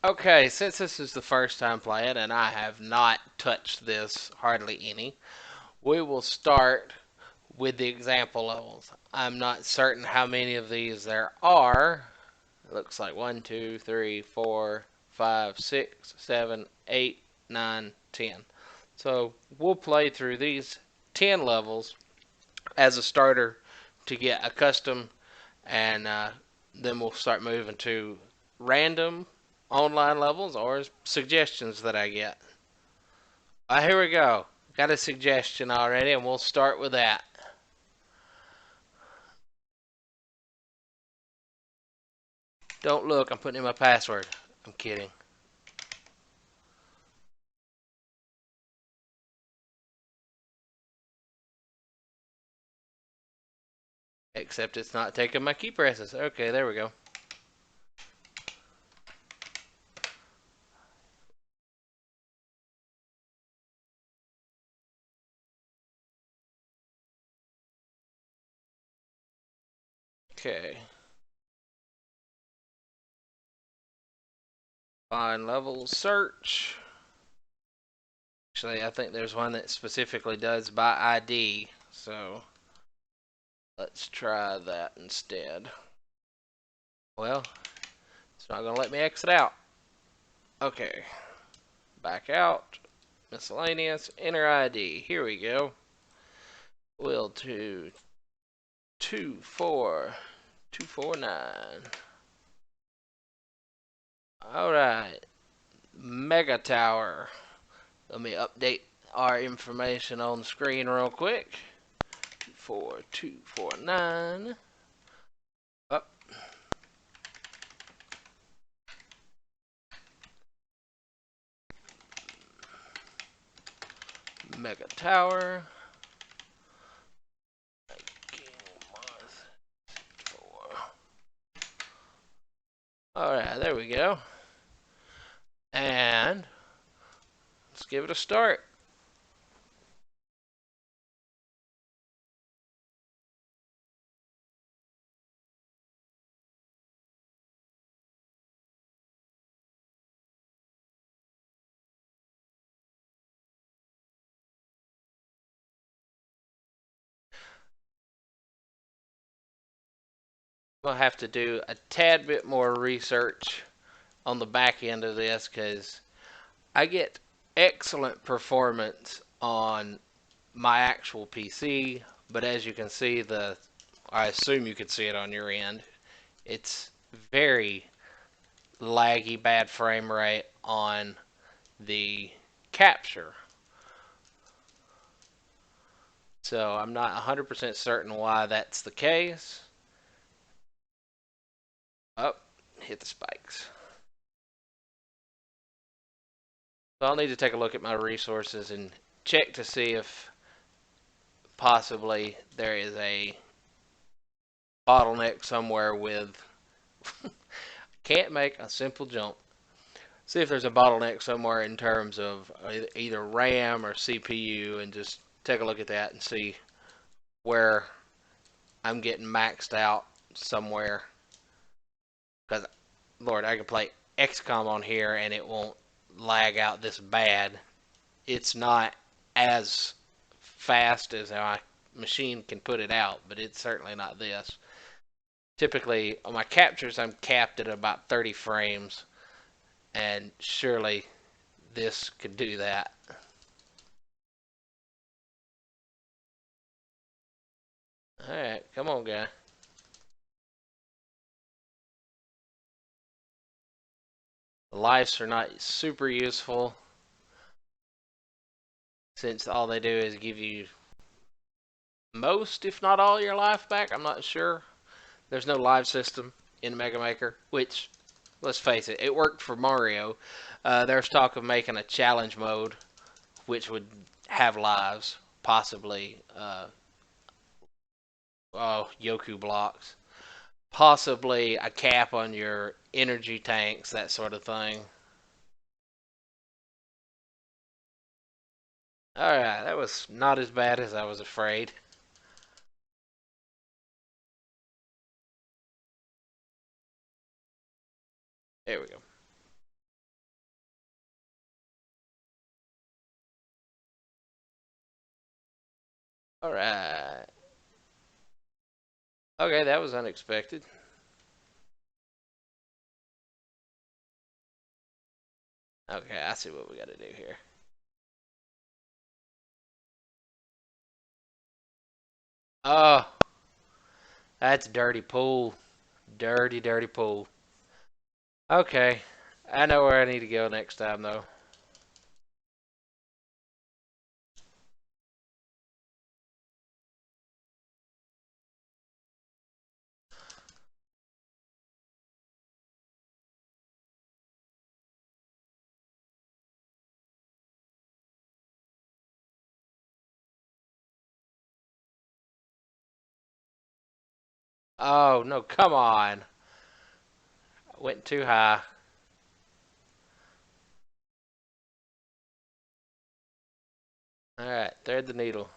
Okay, since this is the first time playing and I have not touched this hardly any, we will start with the example levels. I'm not certain how many of these there are. It looks like 1, 2, 3, 4, 5, 6, 7, 8, 9, 10. So we'll play through these 10 levels as a starter to get accustomed, and then we'll start moving to random online levels or suggestions that I get. Here we go. Got a suggestion already, and we'll start with that. Don't look, I'm putting in my password. I'm kidding. Except it's not taking my key presses. Okay, there we go. Okay. Find level search. Actually, I think there's one that specifically does by ID. So let's try that instead. Well, it's not going to let me exit out. Okay. Back out. Miscellaneous. Enter ID. Here we go. Will to 24249. Alright. Mega Tower. Let me update our information on the screen real quick. 24249. Up. Mega Tower. Alright, there we go. And let's give it a start. We'll have to do a tad bit more research on the back end of this because I get excellent performance on my actual PC, but as you can see, I assume you could see it on your end. It's very laggy, bad frame rate on the capture. So I'm not 100% certain why that's the case. Oh, hit the spikes. So I'll need to take a look at my resources and check to see if possibly there is a bottleneck somewhere with can't make a simple jump. See if there's a bottleneck somewhere in terms of either RAM or CPU and just take a look at that and see where I'm getting maxed out somewhere. Because, Lord, I can play XCOM on here and it won't lag out this bad. It's not as fast as my machine can put it out, but it's certainly not this. Typically, on my captures, I'm capped at about 30 frames, and surely this could do that. Alright, come on, guy. The lives are not super useful since all they do is give you most, if not all, your life back. I'm not sure. There's no live system in Mega Maker, which, let's face it, it worked for Mario. There's talk of making a challenge mode, which would have lives, possibly Yoku blocks, possibly a cap on your energy tanks, that sort of thing. Alright, that was not as bad as I was afraid. There we go. All right. Okay, that was unexpected. Okay, I see what we got to do here. Oh, that's dirty pool. Dirty, dirty pool. Okay, I know where I need to go next time, though. Oh, no, come on. I went too high. All right, thread the needle.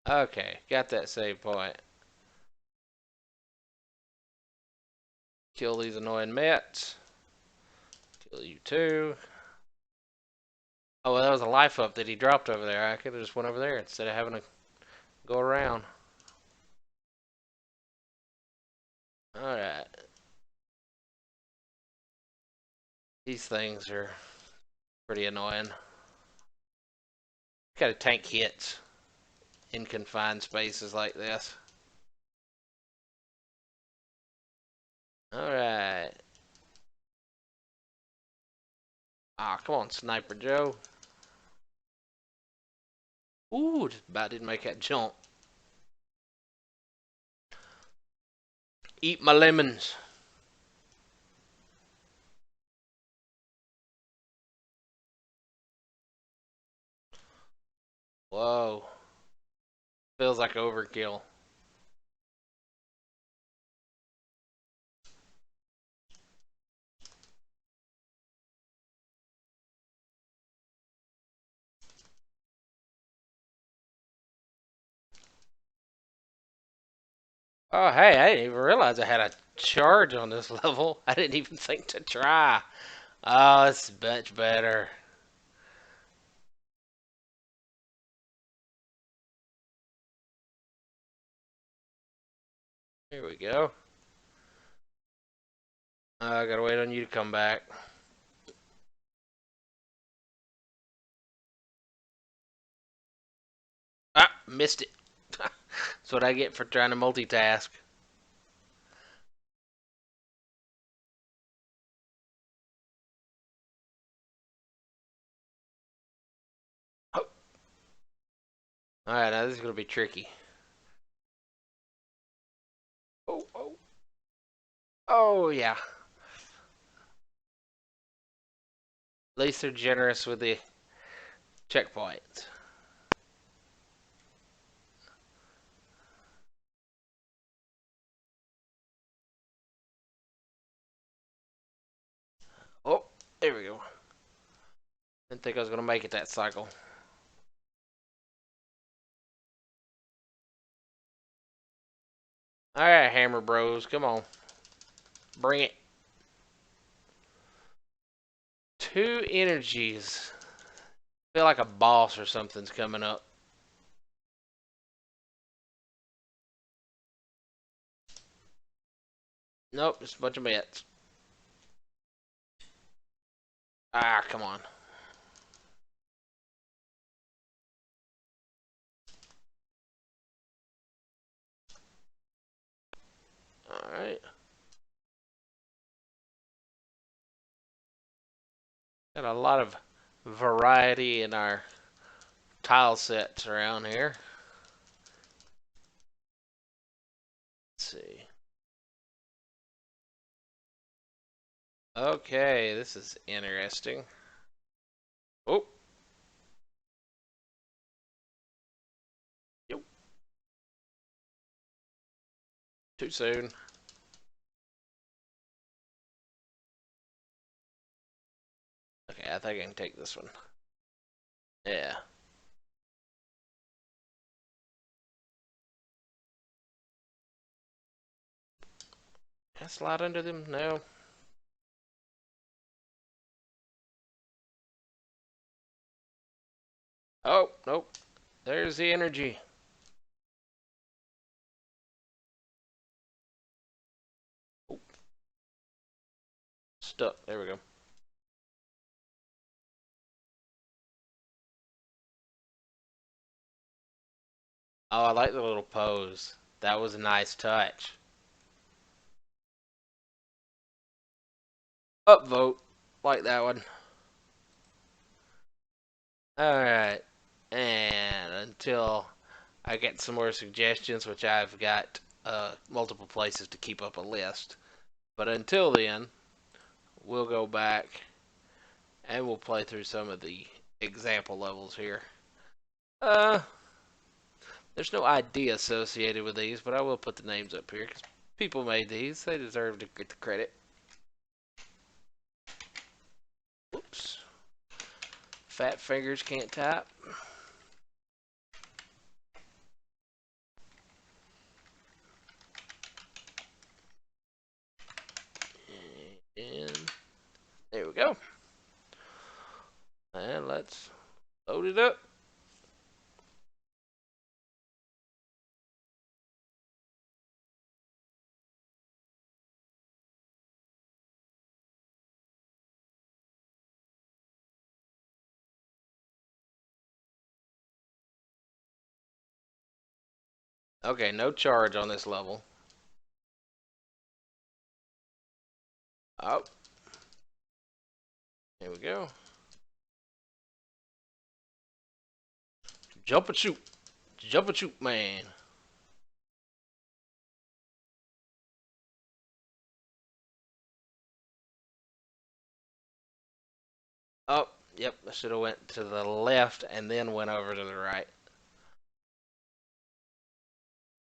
Okay, got that save point. Kill these annoying Mets. Kill you too. Oh, well, that was a life up that he dropped over there. I could have just went over there instead of having to go around. Alright. These things are pretty annoying. Got to tank hits in confined spaces like this. Alright. Ah, come on, Sniper Joe. Ooh, just about didn't make that jump. Eat my lemons. Whoa. Feels like overkill. Oh, hey, I didn't even realize I had a charge on this level. I didn't even think to try. Oh, it's much better. Here we go. I gotta wait on you to come back. Ah, missed it. That's what I get for trying to multitask. Oh. Alright, now this is gonna be tricky. Oh, oh. Oh, yeah. At least they're generous with the checkpoints. Oh, there we go. Didn't think I was gonna make it that cycle. Alright, Hammer Bros, come on. Bring it. Two energies. Feel like a boss or something's coming up. Nope, just a bunch of bets. Ah, come on. Alright. Got a lot of variety in our tile sets around here. Let's see. Okay, this is interesting. Oh, yep, too soon. Okay, I think I can take this one. Yeah. Can I slide under them? No. Oh, nope. There's the energy. Oh, stuck. There we go. Oh, I like the little pose. That was a nice touch. Upvote. Like that one. Alright. And until I get some more suggestions, which I've got multiple places to keep up a list. But until then, we'll go back and we'll play through some of the example levels here. Uh, there's no ID associated with these, but I will put the names up here because people made these. They deserve to get the credit. Whoops. Fat fingers can't type. And there we go. And let's load it up. Okay, no charge on this level. Oh, here we go. Jump and shoot. Jump and shoot, man. Oh, yep. I should have went to the left and then went over to the right.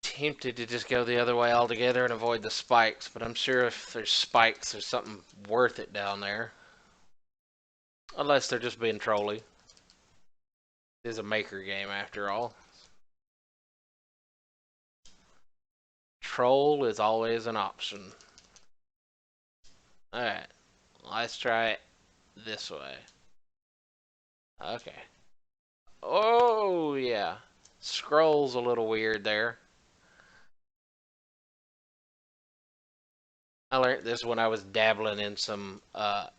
Tempted to just go the other way altogether and avoid the spikes, but I'm sure if there's spikes, there's something worth it down there. Unless they're just being trolly. It is a maker game after all. Troll is always an option. Alright, let's try it this way. Okay. Oh, yeah. Scroll's a little weird there. I learned this when I was dabbling in some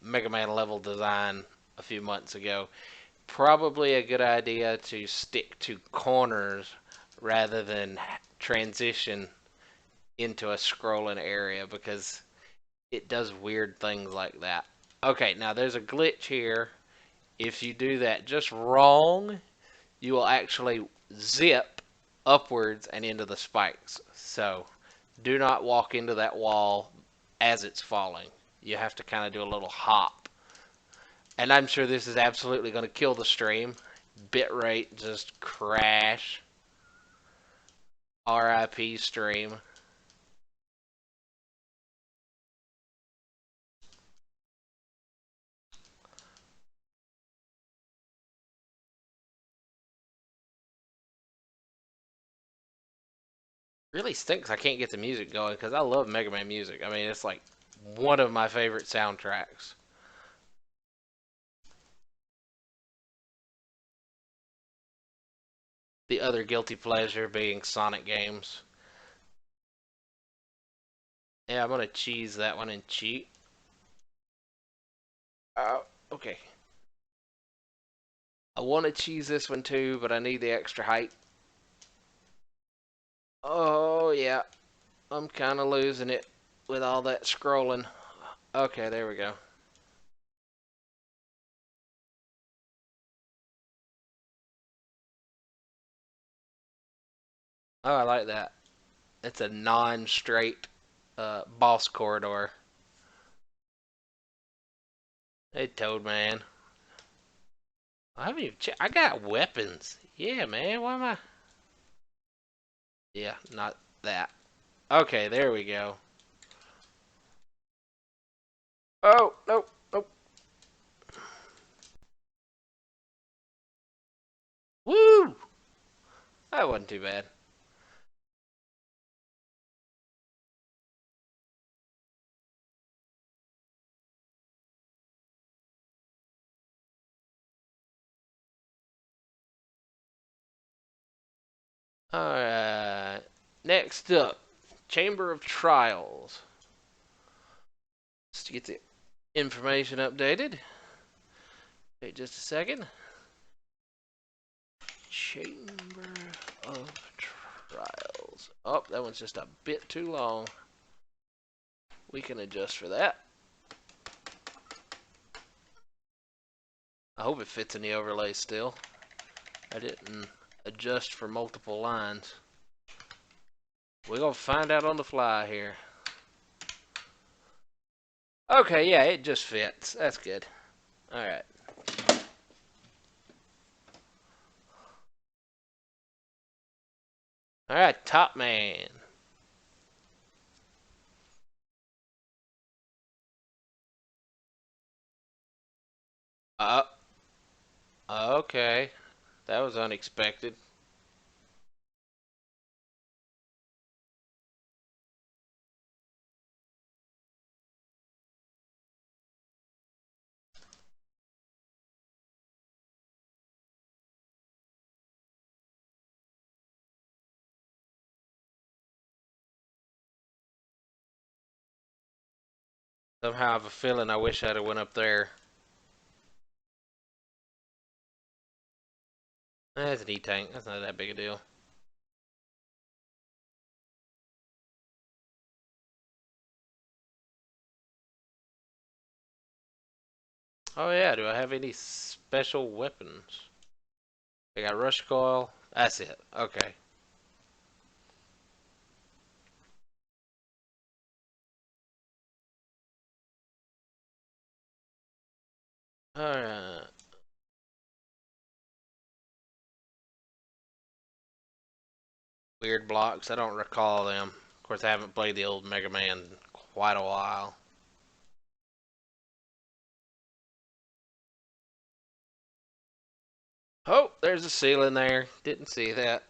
Mega Man level design a few months ago. Probably a good idea to stick to corners rather than transition into a scrolling area because it does weird things like that. Okay, now there's a glitch here. If you do that just wrong, you will actually zip upwards and into the spikes. So do not walk into that wall as it's falling. You have to kind of do a little hop. And I'm sure this is absolutely going to kill the stream. Bitrate just crash. RIP stream. Really stinks I can't get the music going because I love Mega Man music. I mean, it's like one of my favorite soundtracks. The other guilty pleasure being Sonic games. Yeah, I'm gonna cheese that one and cheat. Okay. I want to cheese this one too, but I need the extra height. Oh, yeah. I'm kind of losing it with all that scrolling. Okay, there we go. Oh, I like that. It's a non-straight boss corridor. Hey, Toad Man. I haven't even I got weapons. Yeah, man. Why am I? Yeah, not that. Okay, there we go. Oh, nope, nope. Woo! That wasn't too bad. Alright. Next up, Chamber of Trials. Just to get the information updated. Wait just a second. Chamber of Trials. Oh, that one's just a bit too long. We can adjust for that. I hope it fits in the overlay still. I didn't adjust for multiple lines. We're gonna find out on the fly here. Okay, yeah, it just fits. That's good. Alright. Alright, Top Man. Uh, okay. That was unexpected. Somehow I have a feeling I wish I'd have went up there. That's an E-tank. That's not that big a deal. Oh yeah, do I have any special weapons? I got rush coil. That's it. Okay. Alright. Weird blocks. I don't recall them. Of course, I haven't played the old Mega Man in quite a while. Oh, there's a ceiling there. Didn't see that.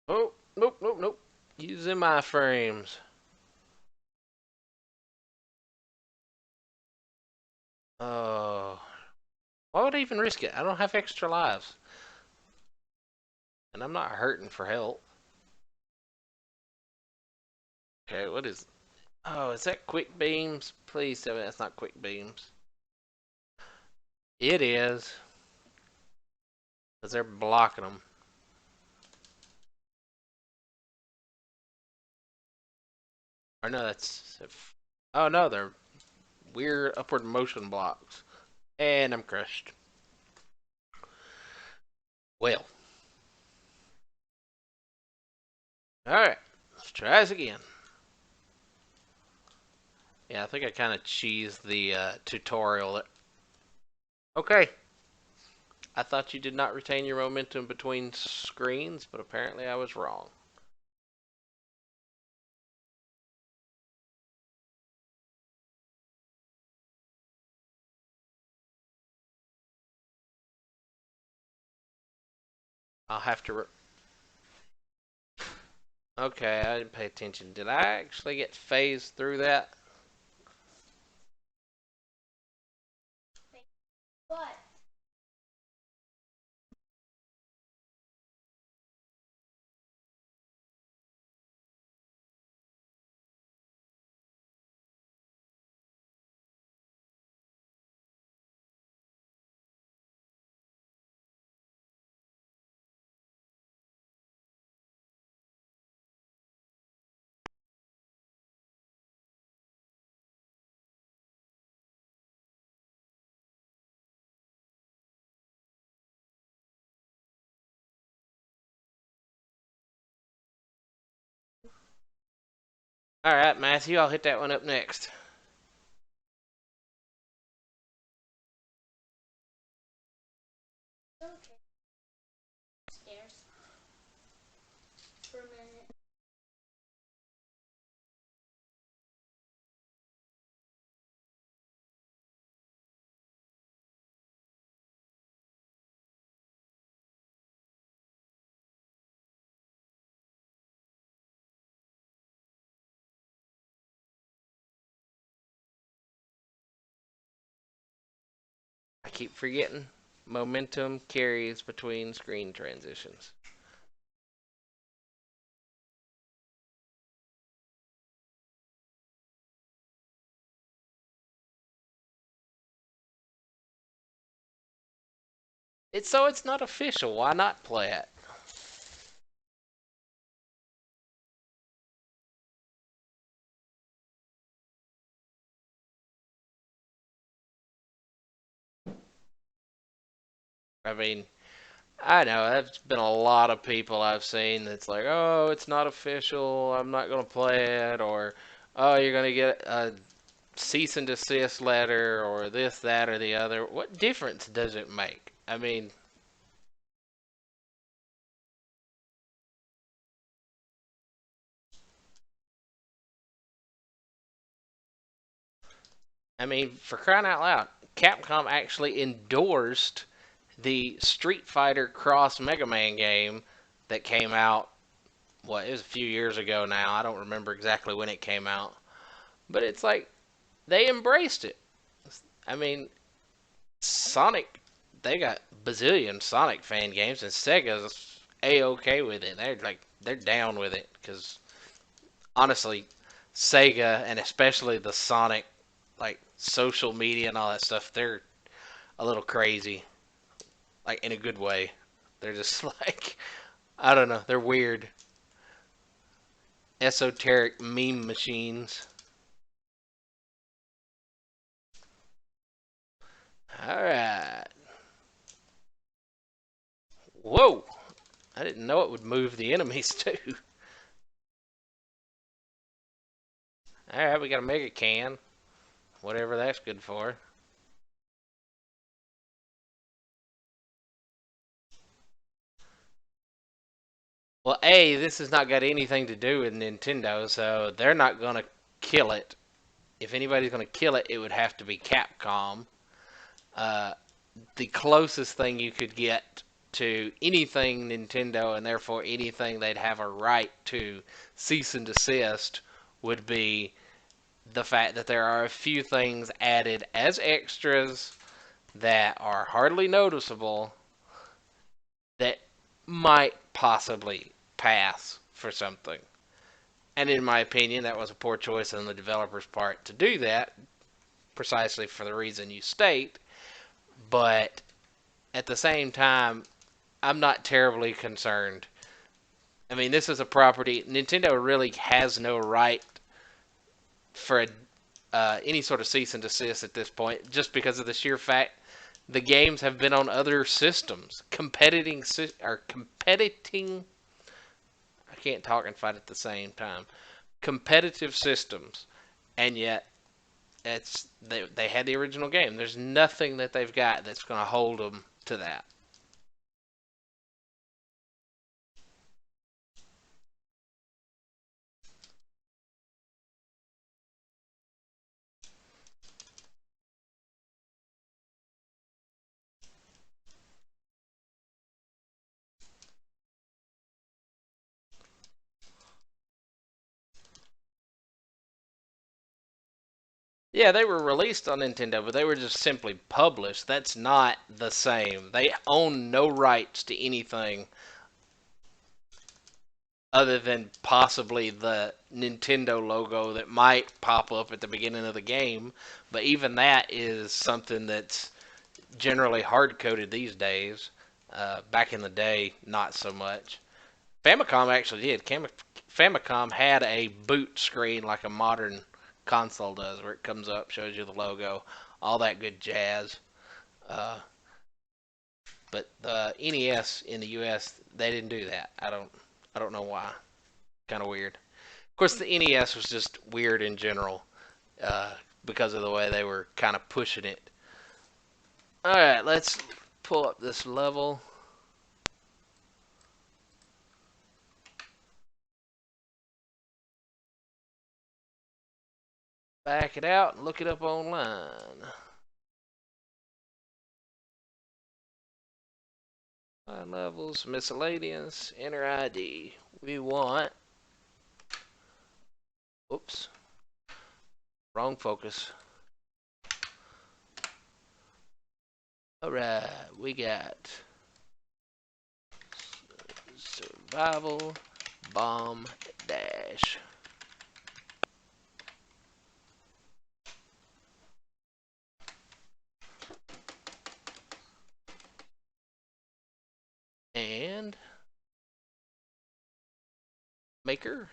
Oh, nope, nope, nope. Using my frames. Oh, why would I even risk it? I don't have extra lives. And I'm not hurting for help. Okay, what is... Oh, is that quick beams? Please tell me that's not quick beams. It is. Because they're blocking them. Or no, that's... Oh no, they're weird upward motion blocks. And I'm crushed. Well. Alright. Let's try this again. Yeah, I think I kind of cheesed the tutorial. Okay. I thought you did not retain your momentum between screens, but apparently I was wrong. I'll have to... Okay, I didn't pay attention. Did I actually get phased through that? What? Alright, Matthew, I'll hit that one up next. Okay. Stairs. For a minute. keep forgetting. Momentum carries between screen transitions. It's not official. Why not play it? I mean, I know there's been a lot of people I've seen that's like, oh, it's not official. I'm not gonna play it, or oh, you're gonna get a cease and desist letter, or this, that, or the other. What difference does it make? I mean, for crying out loud, Capcom actually endorsed the Street Fighter Cross Mega Man game that came out. What, it was a few years ago now. I don't remember exactly when it came out, but it's like they embraced it. I mean, Sonic, they got bazillion Sonic fan games, and Sega's a okay with it. They're down with it because honestly, Sega and especially the Sonic like social media and all that stuff, they're a little crazy, like in a good way. They're just like I don't know, they're weird, esoteric meme machines. All right, whoa! I didn't know it would move the enemies too. All right, we got a mega can, whatever that's good for. Well, A, this has not got anything to do with Nintendo, so they're not going to kill it. If anybody's going to kill it, it would have to be Capcom. Uh, the closest thing you could get to anything Nintendo, and therefore anything they'd have a right to cease and desist, would be the fact that there are a few things added as extras that are hardly noticeable that might possibly pass for something. And in my opinion, that was a poor choice on the developer's part to do that, precisely for the reason you state. But at the same time, I'm not terribly concerned. I mean, this is a property. Nintendo really has no right for any sort of cease and desist at this point, just because of the sheer fact the games have been on other systems, competing. I can't talk and fight at the same time. Competitive systems, and yet they had the original game. There's nothing that they've got that's going to hold them to that. Yeah, they were released on Nintendo, but they were just simply published. That's not the same. They own no rights to anything other than possibly the Nintendo logo that might pop up at the beginning of the game. But even that is something that's generally hard coded these days. Back in the day, not so much. Famicom actually did. Famicom had a boot screen like a modern console does, where it comes up, shows you the logo, all that good jazz. Uh, but the NES in the US, they didn't do that. I don't know why. Kind of weird. Of course, the NES was just weird in general because of the way they were kind of pushing it. All right, let's pull up this level. Back it out and look it up online. Levels, miscellaneous, enter ID. We want. Oops, wrong focus. All right, we got survival bomb dash. And maker.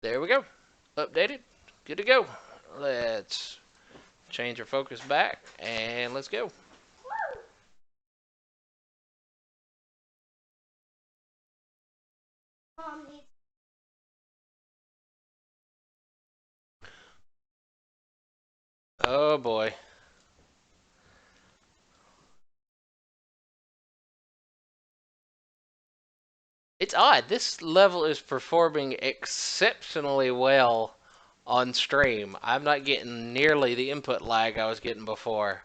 There we go. Updated. Good to go. Let's change our focus back and let's go. Mom needs. Oh boy. It's odd. This level is performing exceptionally well on stream. I'm not getting nearly the input lag I was getting before.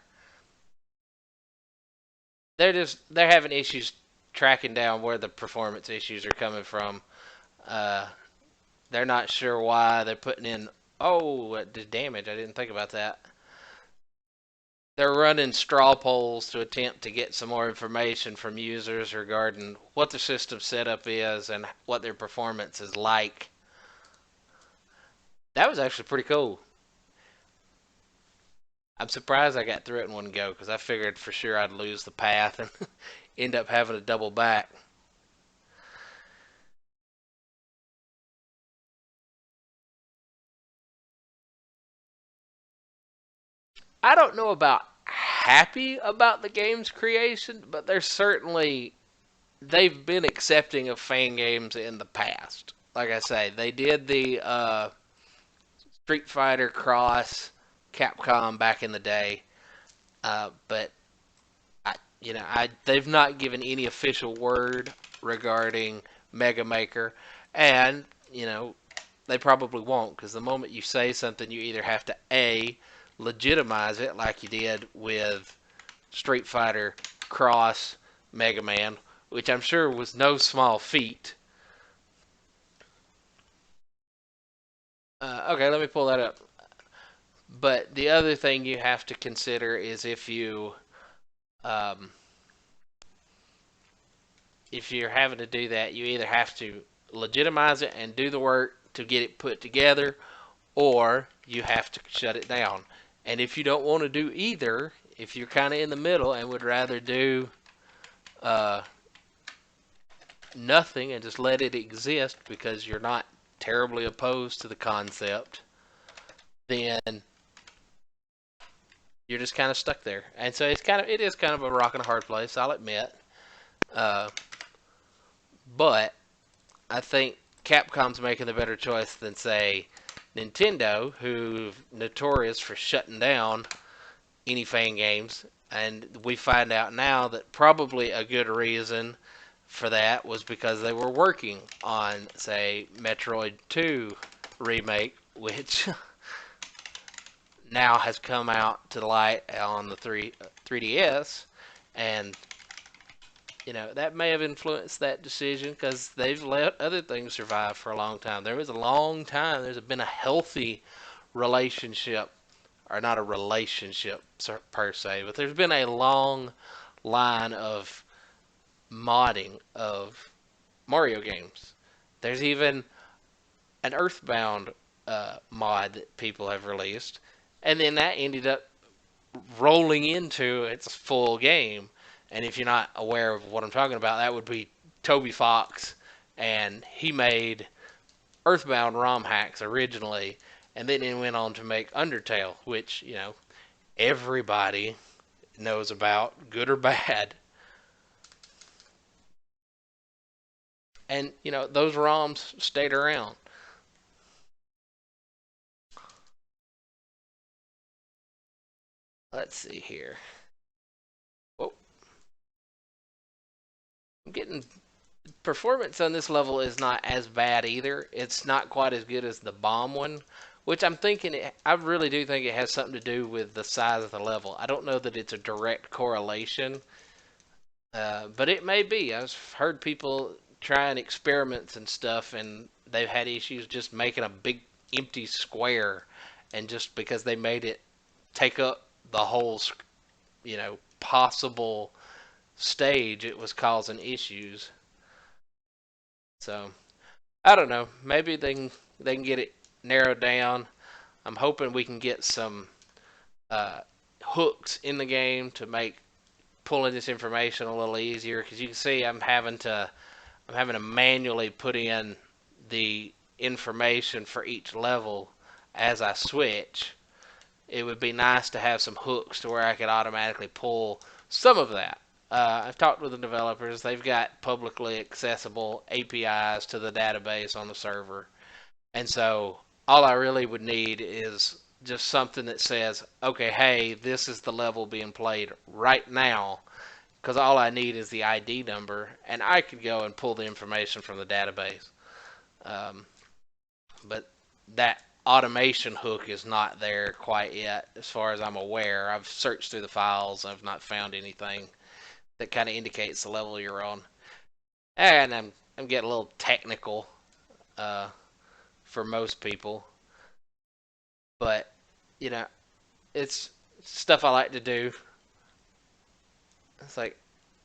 They're having issues tracking down where the performance issues are coming from. Uh, they're not sure why they're putting in. Oh, the damage! I didn't think about that. They're running straw polls to attempt to get some more information from users regarding what the system setup is and what their performance is like. That was actually pretty cool. I'm surprised I got through it in one go because I figured for sure I'd lose the path and end up having to double back. I don't know about happy about the game's creation, but they've been accepting of fan games in the past. Like I say, they did the Street Fighter Cross Capcom back in the day, but they've not given any official word regarding Mega Maker, and they probably won't because the moment you say something, you either have to legitimize it like you did with Street Fighter Cross Mega Man, which I'm sure was no small feat. Okay, let me pull that up. But the other thing you have to consider is um, if you're having to do that, you either have to legitimize it and do the work to get it put together, or you have to shut it down. And if you don't want to do either, if you're kind of in the middle and would rather do uh, nothing and just let it exist because you're not terribly opposed to the concept, then you're just kind of stuck there. And so it is kind of a rock and a hard place. I'll admit. Uh, but I think Capcom's making the better choice than say Nintendo, who's notorious for shutting down any fan games. And we find out now that probably a good reason for that was because they were working on, say, Metroid 2 remake, which now has come out to the light on the 3DS, and that may have influenced that decision because they've let other things survive for a long time. There was a long time. There's been a healthy relationship, or not a relationship per se, but there's been a long line of modding of Mario games. There's even an Earthbound mod that people have released, and then that ended up rolling into its full game. And if you're not aware of what I'm talking about, that would be Toby Fox, and he made Earthbound ROM hacks originally, and then he went on to make Undertale, which everybody knows about, good or bad. And those ROMs stayed around. Let's see here. Well, I'm getting performance on this level is not as bad either. It's not quite as good as the bomb one, which I really do think it has something to do with the size of the level. I don't know that it's a direct correlation, but it may be. I've heard people trying experiments and stuff, and they've had issues just making a big empty square, and just because they made it take up the whole, possible stage, it was causing issues. So I don't know. Maybe they can get it narrowed down. I'm hoping we can get some uh, hooks in the game to make pulling this information a little easier. Because you can see I'm having to manually put in the information for each level as I switch. It would be nice to have some hooks to where I could automatically pull some of that. I've talked with the developers. They've got publicly accessible APIs to the database on the server. And so all I really would need is just something that says, okay, hey, this is the level being played right now. Because all I need is the ID number, and I could go and pull the information from the database. Um, but that automation hook is not there quite yet, as far as I'm aware. I've searched through the files. I've not found anything that kind of indicates the level you're on. And I'm getting a little technical uh, for most people, but you know, it's stuff I like to do. It's like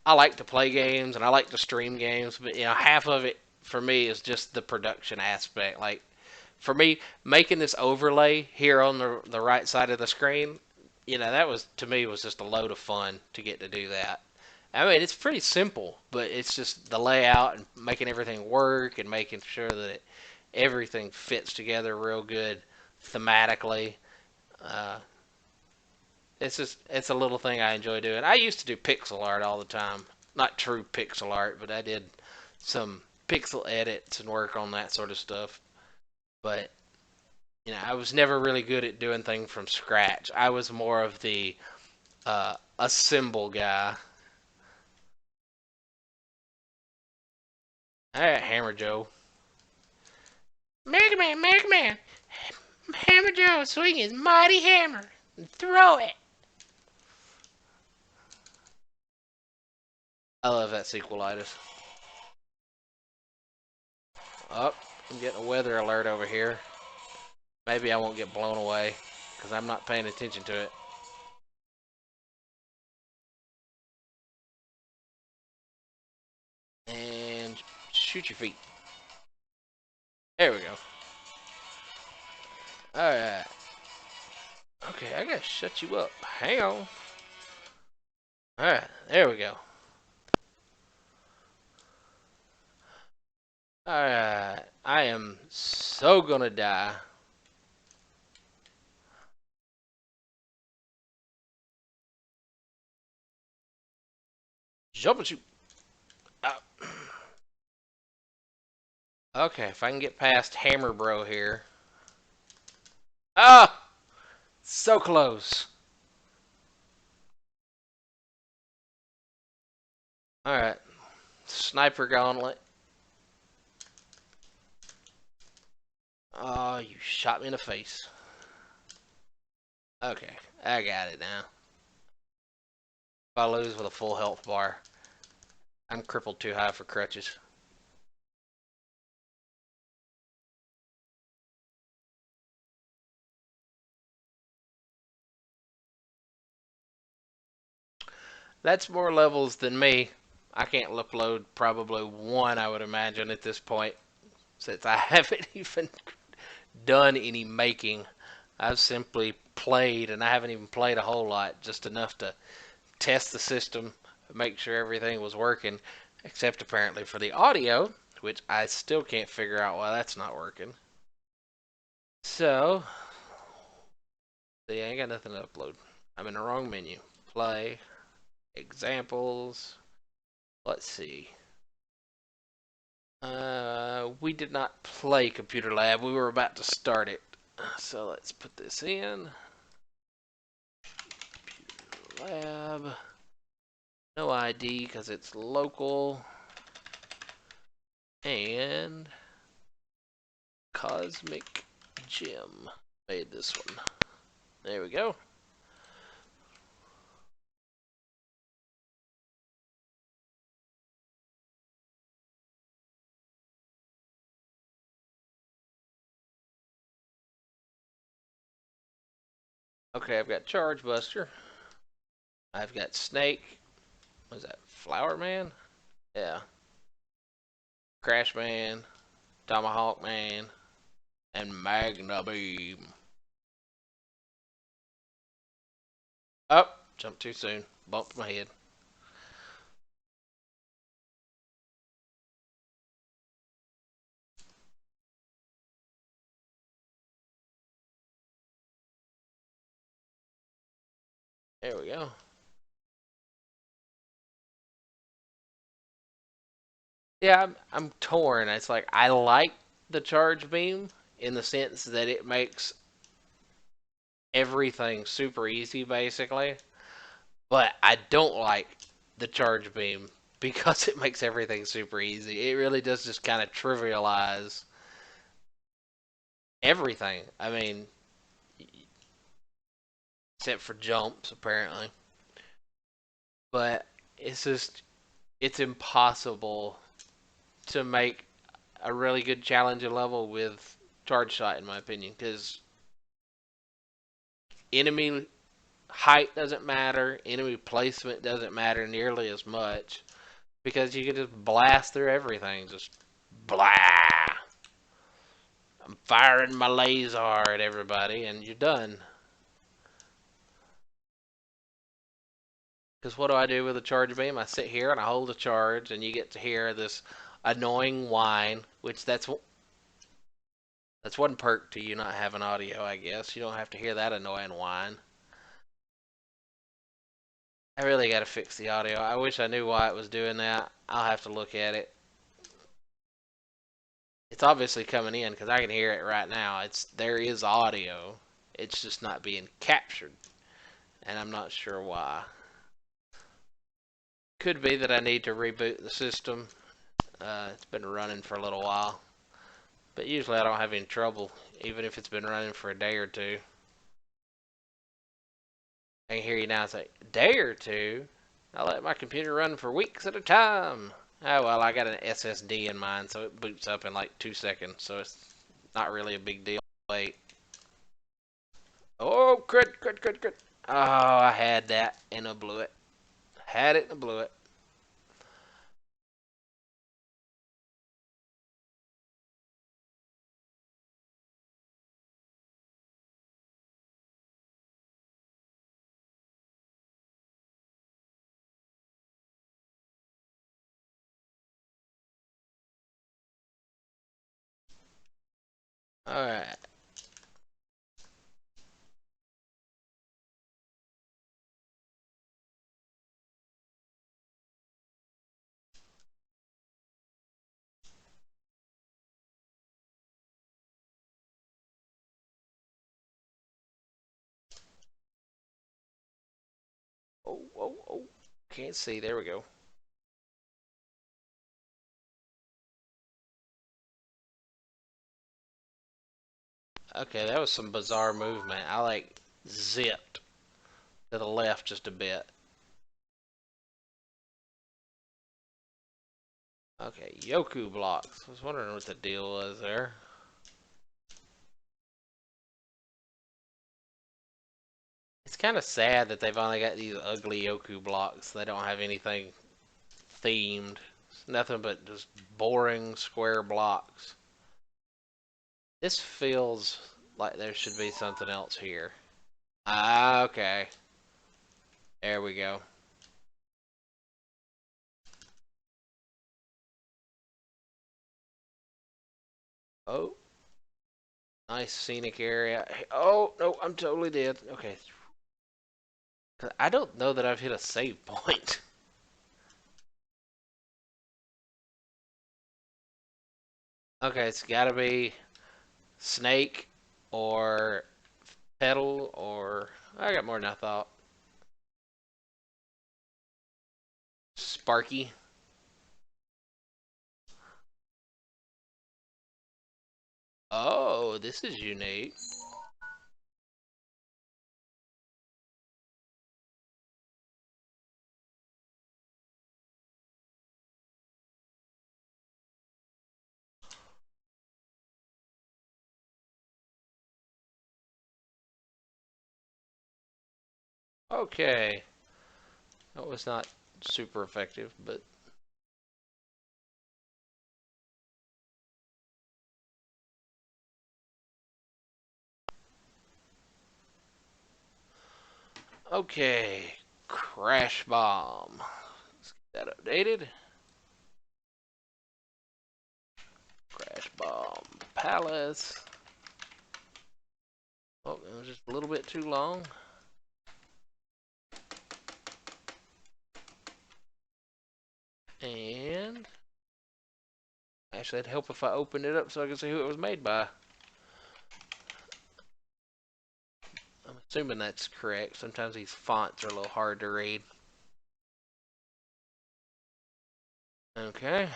I like to play games and I like to stream games, but half of it for me is just the production aspect. Like for me, making this overlay here on the right side of the screen, that was to me was just a load of fun to get to do that. I mean, it's pretty simple, but it's just the layout and making everything work and making sure that everything fits together real good thematically. Uh, it's a little thing I enjoy doing. I used to do pixel art all the time. Not true pixel art, but I did some pixel edits and work on that sort of stuff. But I was never really good at doing things from scratch. I was more of the assemble guy. All right, Hammer Joe. Mega Man, Mega Man, Hammer Joe, swing his mighty hammer and throw it. I love that sequelitis. Oh, I'm getting a weather alert over here. Maybe I won't get blown away because I'm not paying attention to it. And shoot your feet. There we go. Alright. Okay, I gotta shut you up. Hang on. Alright, there we go. Alright. I am so gonna die. Jump and shoot. Oh. Okay, if I can get past Hammer Bro here. Ah! So close. Alright. Sniper Gauntlet. Oh, you shot me in the face. Okay, I got it now. If I lose with a full health bar, I'm crippled too high for crutches. That's more levels than me. I can't upload probably one, I would imagine, at this point, since I haven't even done any making. I've simply played, and I haven't even played a whole lot, just enough to test the system, make sure everything was working, except apparently for the audio, which I still can't figure out why that's not working. So, see, I ain't got nothing to upload. I'm in the wrong menu. Play, examples. Let's see. We did not play Computer Lab. We were about to start it. So let's put this in. Computer Lab. No ID because it's local. And Cosmic Gem made this one. There we go. Okay, I've got Charge Buster. I've got Snake. What is that? Flower Man? Yeah. Crash Man, Tomahawk Man, and Magna Beam. Oh, jumped too soon. Bumped my head. There we go. Yeah, I'm torn. It's like I like the Charge Beam in the sense that it makes everything super easy, basically. But I don't like the Charge Beam because it makes everything super easy. It really does just kind of trivialize everything. I mean, except for jumps, apparently. But it's just, it's impossible to make a really good challenging level with Charge Shot, in my opinion, because enemy height doesn't matter, enemy placement doesn't matter nearly as much because you can just blast through everything. Just blah. I'm firing my laser at everybody, and you're done. Because what do I do with a charge beam? I sit here and I hold a charge, and you get to hear this annoying whine, which that's one perk to you not having audio, I guess. You don't have to hear that annoying whine. I really got to fix the audio. I wish I knew why it was doing that. I'll have to look at it. It's obviously coming in because I can hear it right now. There is audio. It's just not being captured, and I'm not sure why. Could be that I need to reboot the system. It's been running for a little while, but usually I don't have any trouble, even if it's been running for a day or two. I can hear you now. It's like day or two. I let my computer run for weeks at a time. Oh well, I got an SSD in mine, so it boots up in like 2 seconds. So it's not really a big deal. Wait. Oh, crit, crit, crit, crit. Oh, I had that and I blew it. Had it and I blew it. Alright. Oh, oh, oh. Can't see. There we go. Okay, that was some bizarre movement. I like zipped to the left just a bit. Okay, Yoku blocks. I was wondering what the deal was there. It's kind of sad that they've only got these ugly Yoku blocks. They don't have anything themed. It's nothing but just boring square blocks. This feels like there should be something else here. Ah, okay. There we go. Oh, nice scenic area. Oh, no, I'm totally dead. Okay. I don't know that I've hit a save point. Okay, it's gotta be Snake or Petal or... I got more than I thought. Sparky. Oh, this is unique. Okay, that was not super effective, but okay. Crash bomb. That updated. Crash bomb palace. Oh, it was just a little bit too long. And actually, it'd help if I opened it up so I could see who it was made by. I'm assuming that's correct. Sometimes these fonts are a little hard to read. Okay.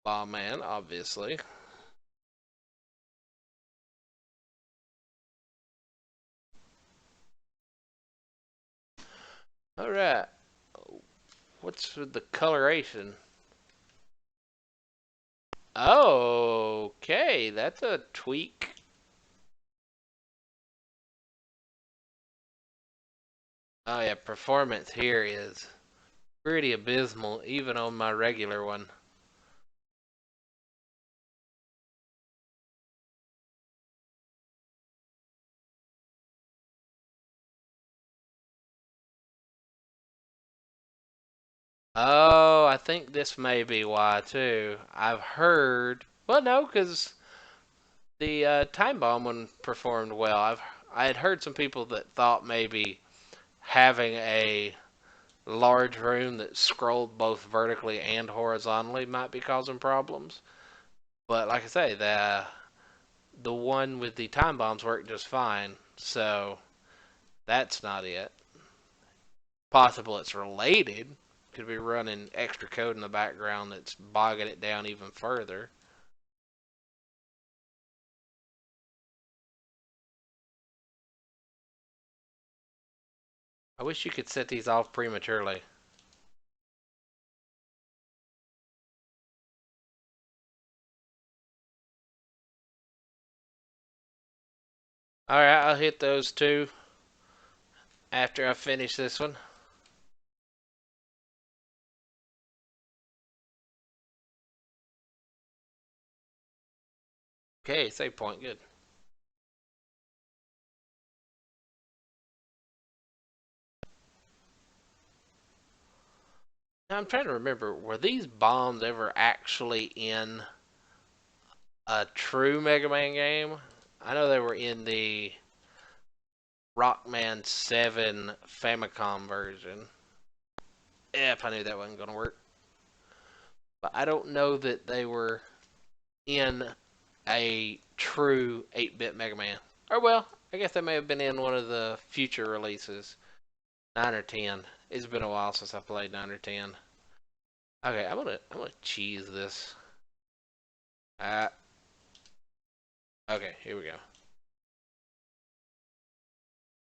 Bomb man, obviously. Alright. What's with the coloration? Okay, that's a tweak. Oh yeah, performance here is pretty abysmal, even on my regular one. Oh, I think this may be why too. I've heard. Well, no, because the time bomb one performed well. I had heard some people that thought maybe having a large room that scrolled both vertically and horizontally might be causing problems. But like I say, the one with the time bombs worked just fine. So that's not it. Possible it's related. Could be running extra code in the background that's bogging it down even further. I wish you could set these off prematurely. Alright, I'll hit those two after I finish this one. Okay, save point, good. Now I'm trying to remember, were these bombs ever actually in a true Mega Man game? I know they were in the Rockman 7 Famicom version. If I knew that wasn't going to work. But I don't know that they were in a true 8-bit Mega Man. Or well, I guess they may have been in one of the future releases, 9 or 10. It's been a while since I played 9 or 10. Okay, I'm gonna cheese this. Uh, okay, here we go.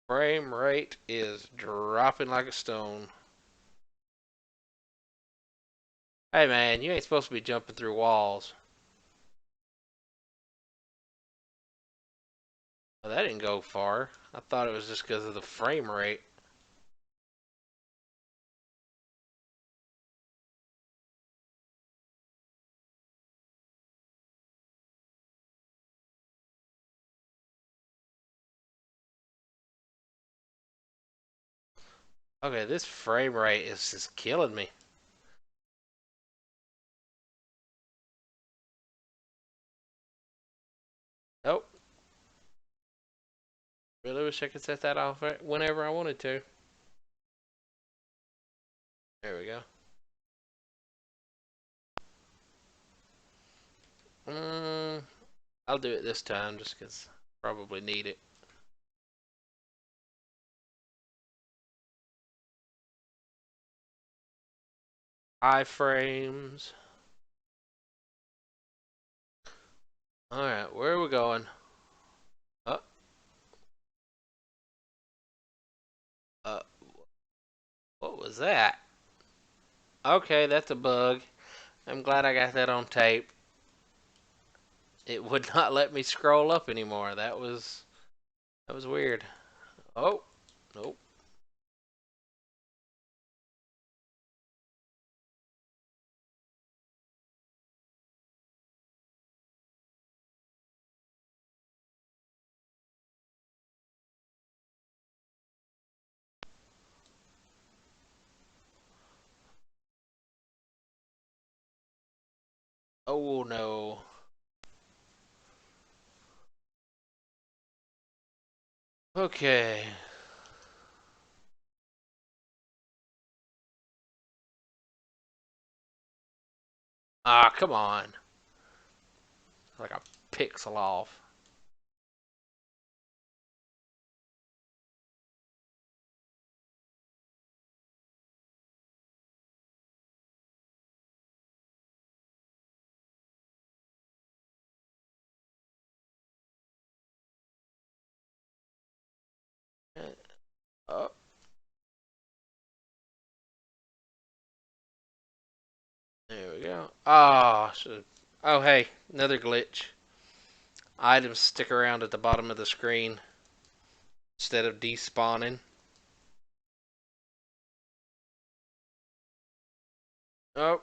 Frame rate is dropping like a stone. Hey man, you ain't supposed to be jumping through walls. Well, that didn't go far. I thought it was just because of the frame rate. Okay, this frame rate is just killing me. Oh, really wish I could set that off whenever I wanted to. There we go. Mm, I'll do it this time just because I probably need it. Iframes. Alright, where are we going? Oh, uh, what was that? Okay, that's a bug. I'm glad I got that on tape. It would not let me scroll up anymore. That was weird. Oh, nope. Oh no. Okay. Ah, come on. Like a pixel off. Oh, there we go. Oh, oh, hey, another glitch. Items stick around at the bottom of the screen instead of despawning. Oh,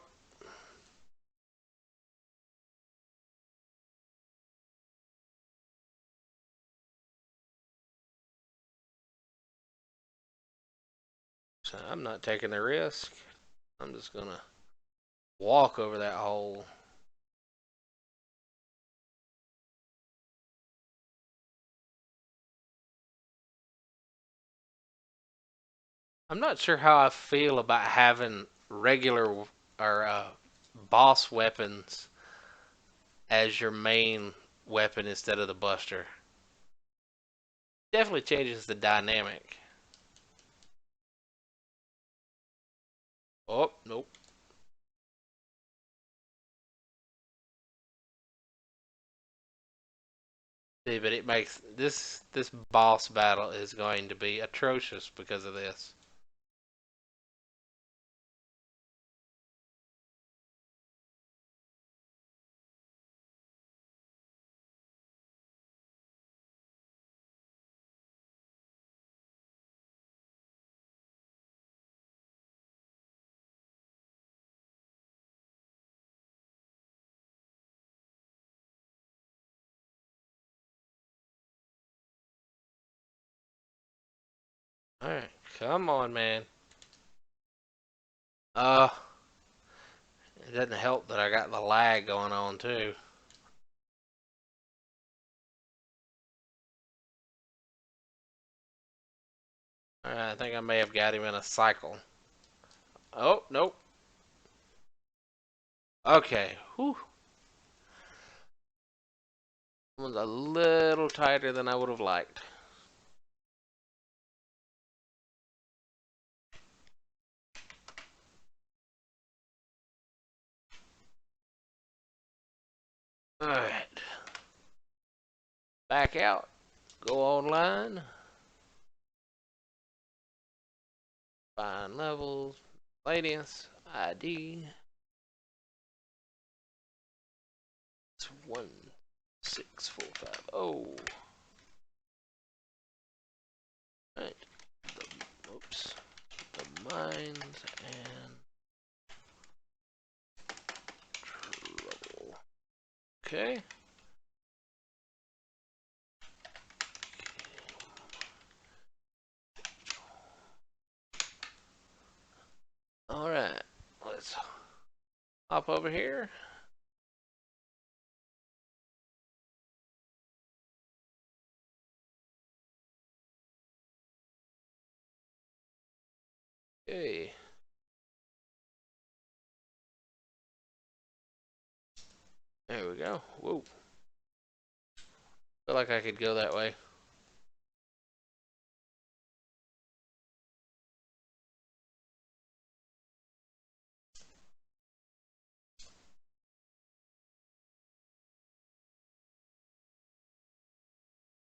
so I'm not taking the risk. I'm just gonna walk over that hole. I'm not sure how I feel about having regular or boss weapons as your main weapon instead of the Buster. Definitely changes the dynamic. Oh, nope. See, but it makes this boss battle is going to be atrocious because of this. All right, come on, man. Uh, it doesn't help that I got the lag going on too. All right, I think I may have got him in a cycle. Oh, nope. Okay. Whew. Was a little tighter than I would have liked. All right. Back out. Go online. Find levels. Latest ID. It's 16450. Right. Oops. The mines and trouble. Okay. All right. Let's hop over here. Okay. There we go. Whoa. Feel like I could go that way.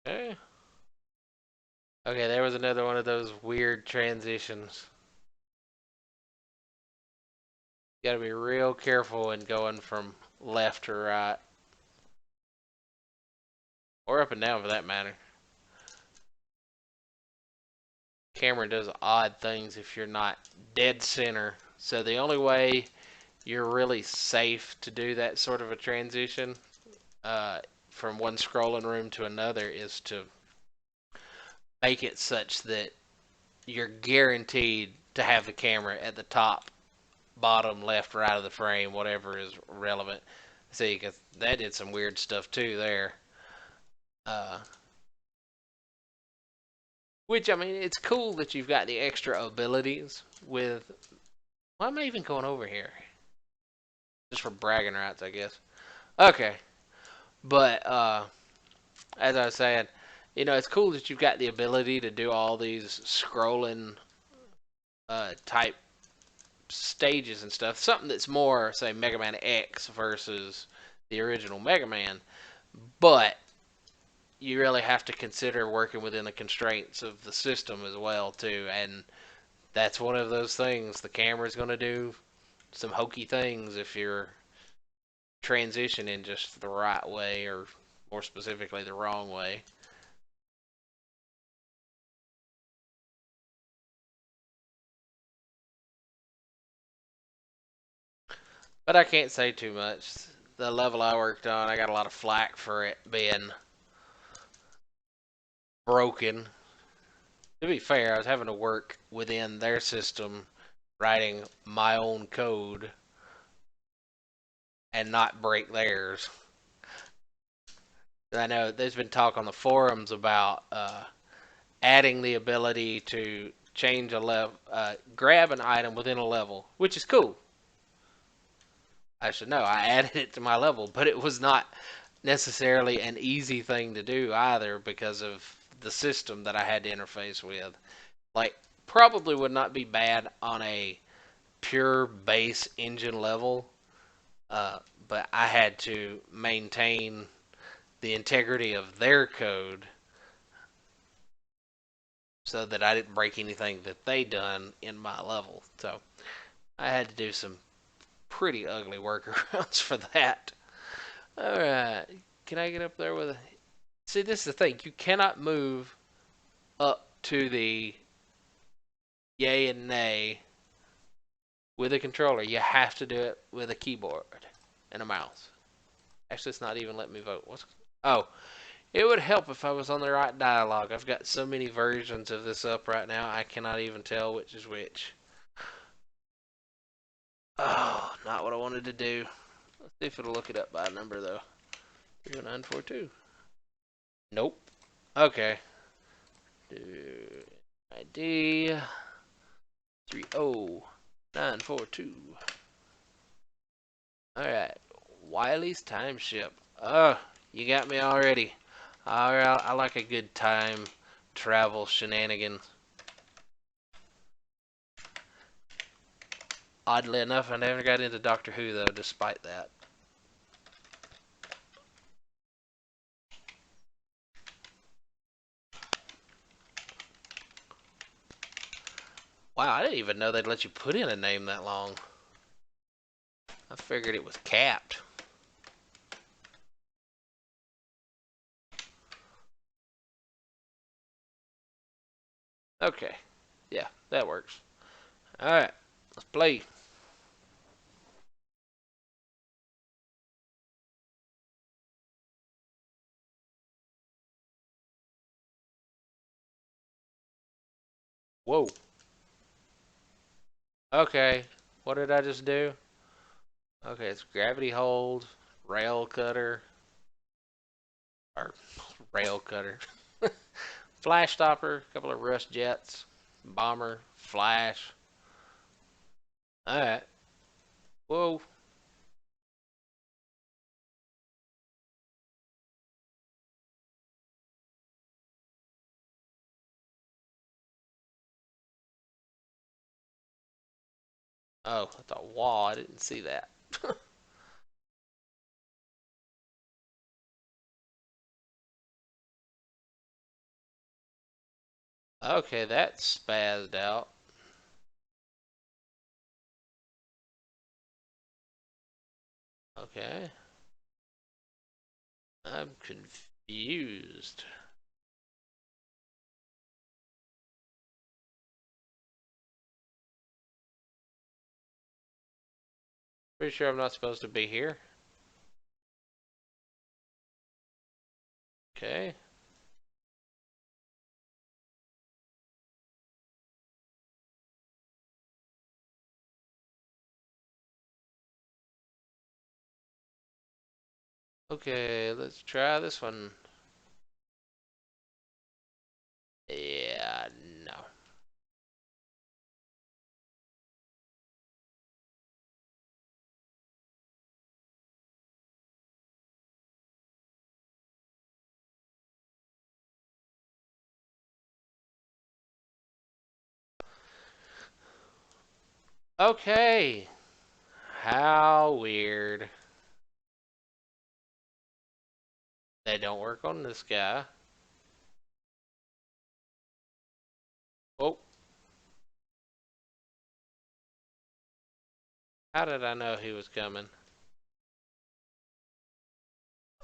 Okay. Okay, there was another one of those weird transitions. You gotta be real careful in going from left to right. or up and down for that matter. Camera does odd things if you're not dead center. So the only way you're really safe to do that sort of a transition uh, from one scrolling room to another is to make it such that you're guaranteed to have the camera at the top, bottom, left, right of the frame, whatever is relevant. See, because that did some weird stuff too there. Uh, which, I mean, it's cool that you've got the extra abilities with. Why am I even going over here? Just for bragging rights, I guess. Okay. But, as I was saying, it's cool that you've got the ability to do all these scrolling type stages and stuff. Something that's more, say, Mega Man X versus the original Mega Man. But you really have to consider working within the constraints of the system as well, too. And that's one of those things. The camera's going to do some hokey things if you're transitioning just the right way, or more specifically, the wrong way. But I can't say too much. The level I worked on, I got a lot of flack for it being broken. To be fair, I was having to work within their system, writing my own code and not break theirs. I know there's been talk on the forums about adding the ability to change a level, grab an item within a level, which is cool. I should know. I added it to my level, but it was not necessarily an easy thing to do either because of the system that I had to interface with. Like, probably would not be bad on a pure base engine level, uh, but I had to maintain the integrity of their code so that I didn't break anything that they done in my level. So I had to do some pretty ugly workarounds for that. All right, can I get up there with a? See, this is the thing. You cannot move up to the yay and nay with a controller. You have to do it with a keyboard and a mouse. Actually, it's not even letting me vote. What's? Oh, it would help if I was on the right dialogue. I've got so many versions of this up right now, I cannot even tell which is which. Oh, not what I wanted to do. Let's see if it'll look it up by a number, though. 30942. Nope. Okay. ID 30942. Alright. Wiley's Time Ship. Oh, you got me already. Alright, I like a good time travel shenanigan. Oddly enough, I never got into Doctor Who, though, despite that. Wow, I didn't even know they'd let you put in a name that long. I figured it was capped. Okay. Yeah, that works. Alright, let's play. Whoa. Okay, what did I just do? Okay, it's gravity hold, rail cutter, or rail cutter, flash stopper, a couple of rust jets, bomber, flash. Alright. Whoa. Oh, I thought wall. I didn't see that. Okay, that spazzed out. Okay. I'm confused. Used. Pretty sure I'm not supposed to be here. Okay. Okay, let's try this one. Yeah, no. Okay. How weird. They don't work on this guy. Oh, how did I know he was coming?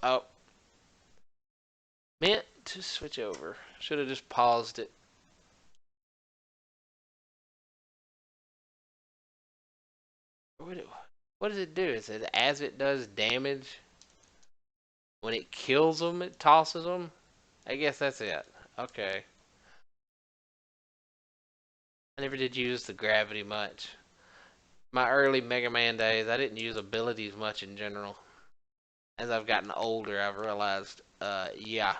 Oh, meant to switch over. Should have just paused it. What does it do? Is it as it does damage? When it kills them, it tosses them? I guess that's it. Okay. I never did use the gravity much. My early Mega Man days, I didn't use abilities much in general. As I've gotten older, I've realized, yeah,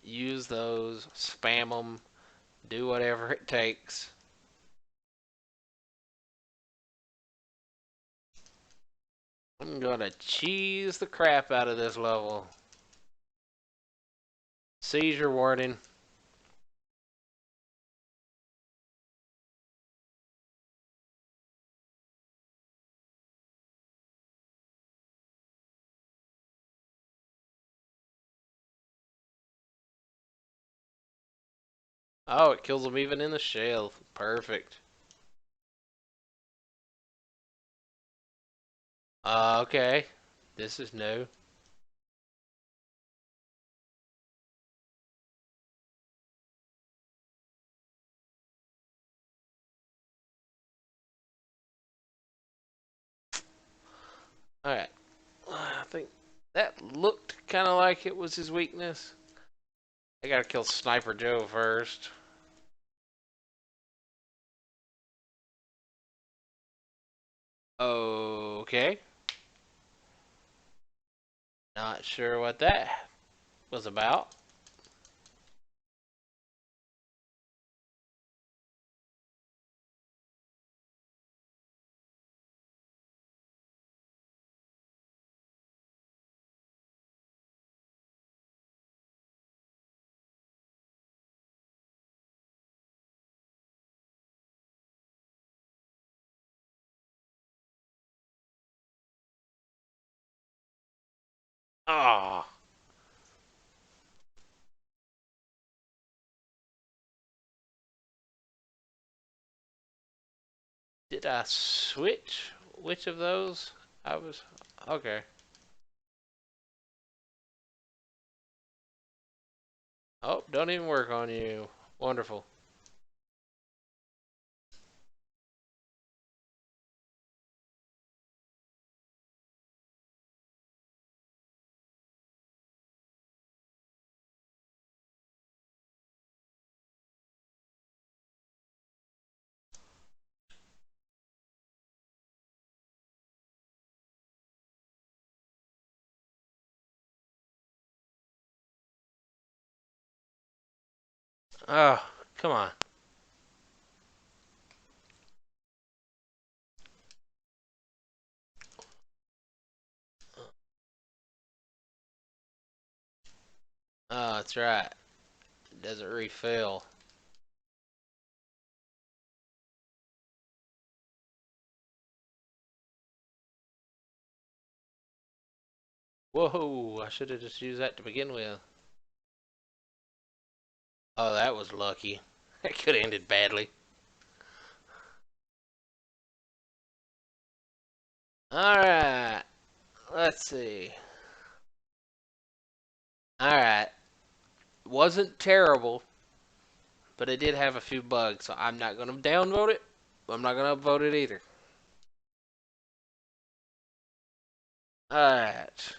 use those, spam them, do whatever it takes. I'm gonna cheese the crap out of this level. Seizure warning. Oh, it kills them even in the shell. Perfect. Okay. This is new. Alright. I think that looked kind of like it was his weakness. I gotta kill Sniper Joe first. Okay. Not sure what that was about. Ah, did I switch? Which of those? I was. Okay. Oh, don't even work on you. Wonderful. Oh, come on. Oh, that's right. It doesn't refill. Whoa, I should have just used that to begin with. Oh, that was lucky. That could have ended badly. Alright, let's see. Alright, wasn't terrible, but it did have a few bugs. So I'm not gonna downvote it. But I'm not gonna upvote it either. All right.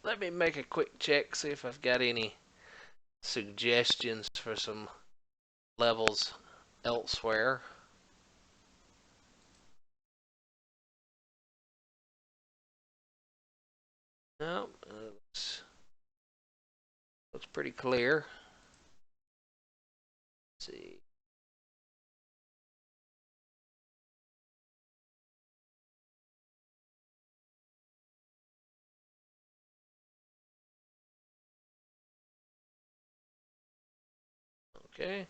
Let me make a quick check, see if I've got any suggestions for some levels elsewhere. No, looks pretty clear. Let's see. Okay.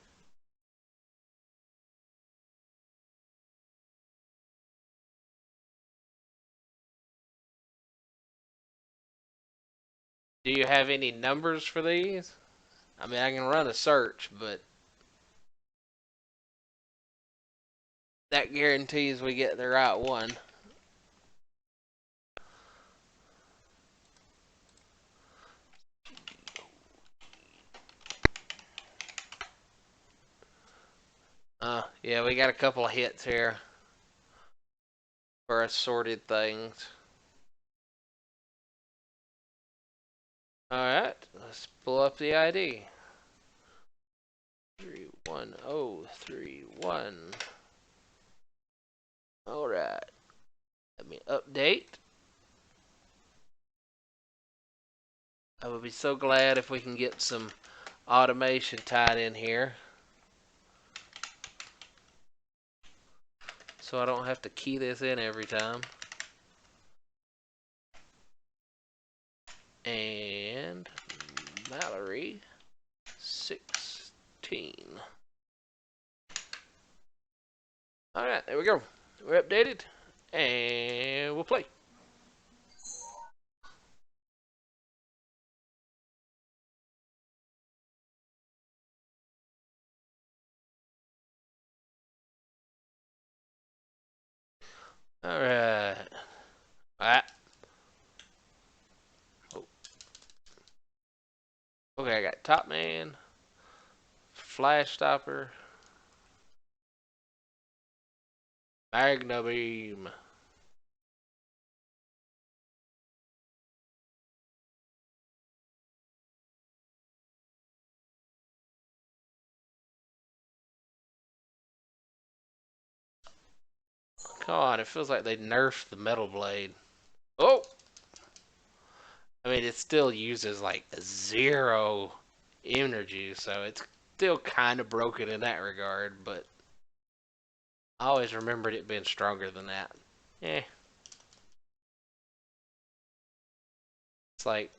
Do you have any numbers for these? I mean, I can run a search, but that guarantees we get the right one. Yeah, we got a couple of hits here for assorted things. Alright, let's pull up the ID. 31031. Alright, let me update. I would be so glad if we can get some automation tied in here, so I don't have to key this in every time. And Mallory 16. Alright, there we go. We're updated. And we'll play. Alright. Alright. Oh. Okay, I got Top Man, Flash Stopper, Magna Beam. Come on, it feels like they nerfed the Metal Blade. Oh! I mean, it still uses like zero energy, so it's still kind of broken in that regard, but I always remembered it being stronger than that. Eh. It's like,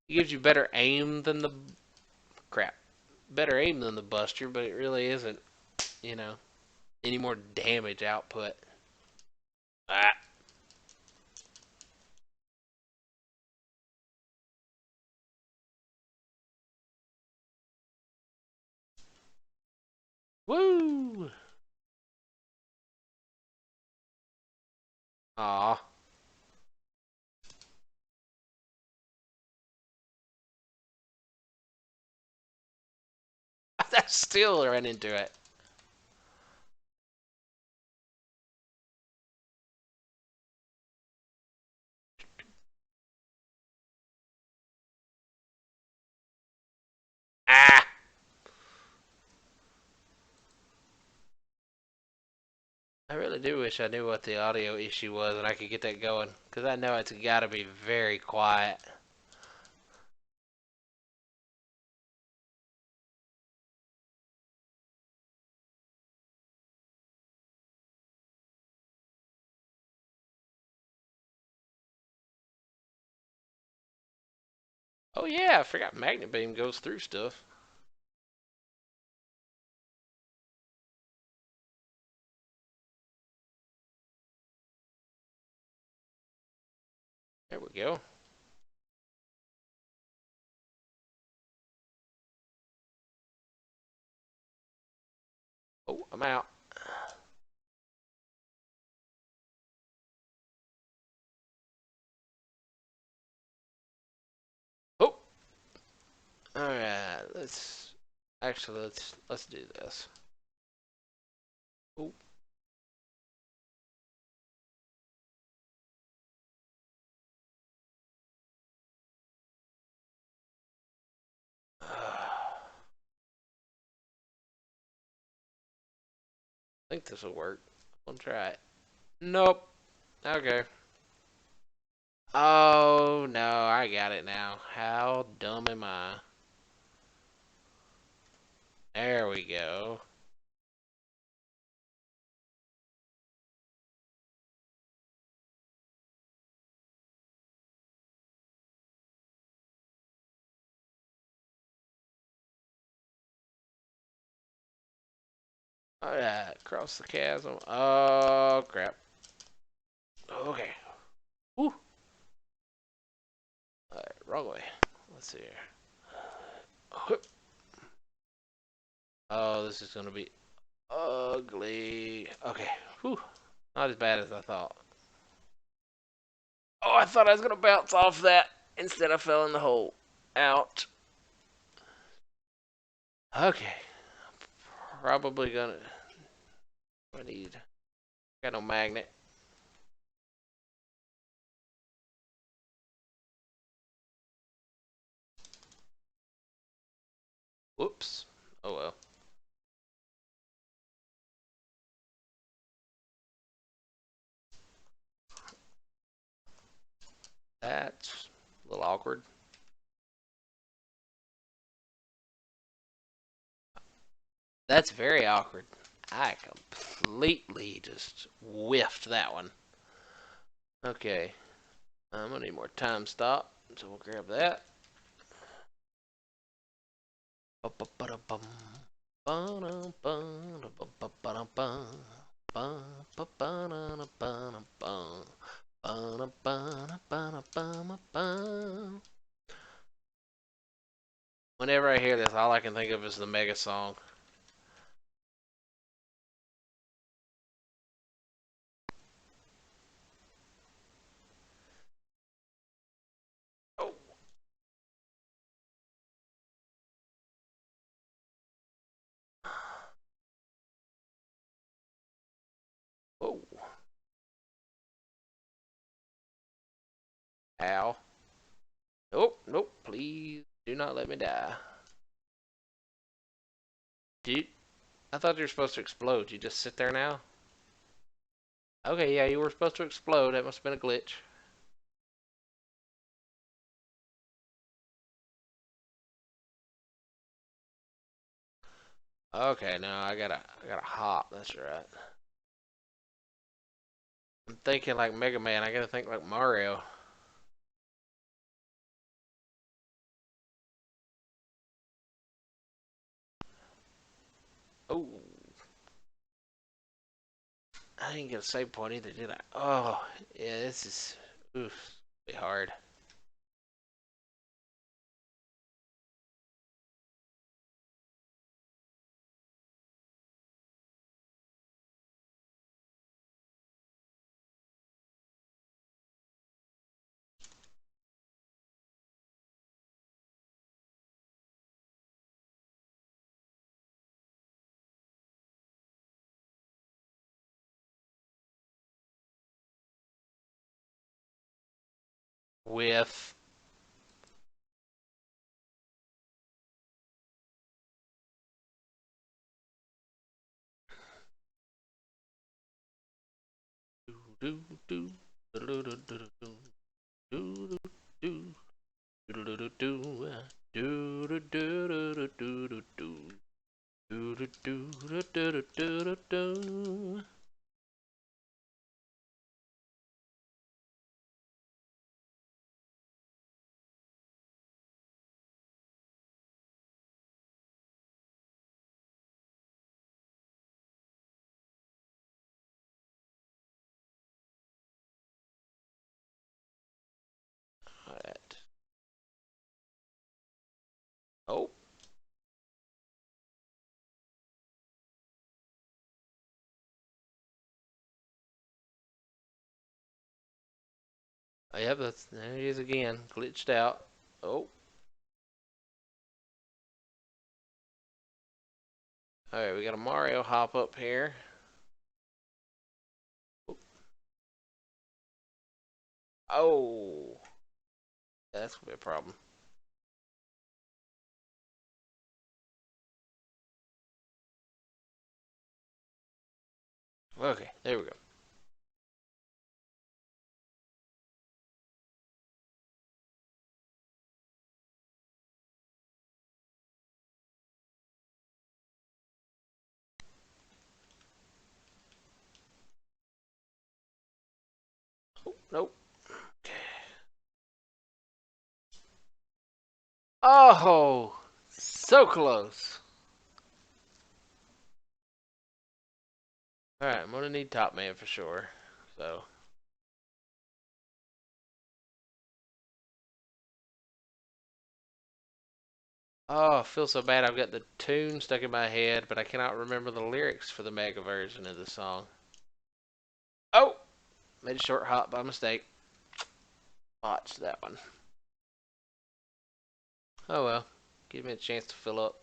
it gives you better aim than the. Crap. Better aim than the Buster, but it really isn't, you know, any more damage output. Ah. Woo! Aw. I still ran into it. Ah! I really do wish I knew what the audio issue was and I could get that going, because I know it's got to be very quiet. Oh yeah, I forgot Magnet Beam goes through stuff. There we go. Oh, I'm out. Oh! Alright, let's actually let's do this. Ooh. I think this will work. I'll try it. Nope. Okay. Oh no, I got it now. How dumb am I? There we go. Alright, cross the chasm. Oh crap. Okay. Woo. Alright, wrong way. Let's see here. Oh, this is gonna be ugly. Okay. Whew. Not as bad as I thought. Oh, I thought I was gonna bounce off that. Instead, I fell in the hole. Out. Okay. Probably gonna. I need. Got no magnet. Whoops. Oh well. That's a little awkward. That's very awkward. I completely just whiffed that one. Okay. I'm gonna need more time stop. So we'll grab that. Whenever I hear this, all I can think of is the Mega song. Oh, whoa, ow. Nope, nope, please do not let me die. Dude, I thought you were supposed to explode. You just sit there now? Okay, yeah, you were supposed to explode. That must have been a glitch. Okay, no, I gotta hop. That's right. I'm thinking like Mega Man. I gotta think like Mario. Oh, I didn't get a save point either, did I? Oh, yeah, this is oof, be hard. With do do do do do do do do do do do do do do do do do do do. Do do do do do do do do. Alright. Oh, yep, that's there it is again. Glitched out. Oh, Alright, we got a Mario hop up here. Oh, that's gonna be a problem. Okay, there we go. Oh, nope. Okay. Oh, so close. Alright, I'm gonna need Top Man for sure. So, oh, I feel so bad. I've got the tune stuck in my head, but I cannot remember the lyrics for the Mega version of the song. Oh, made a short hop by mistake. Botched that one. Oh well, give me a chance to fill up.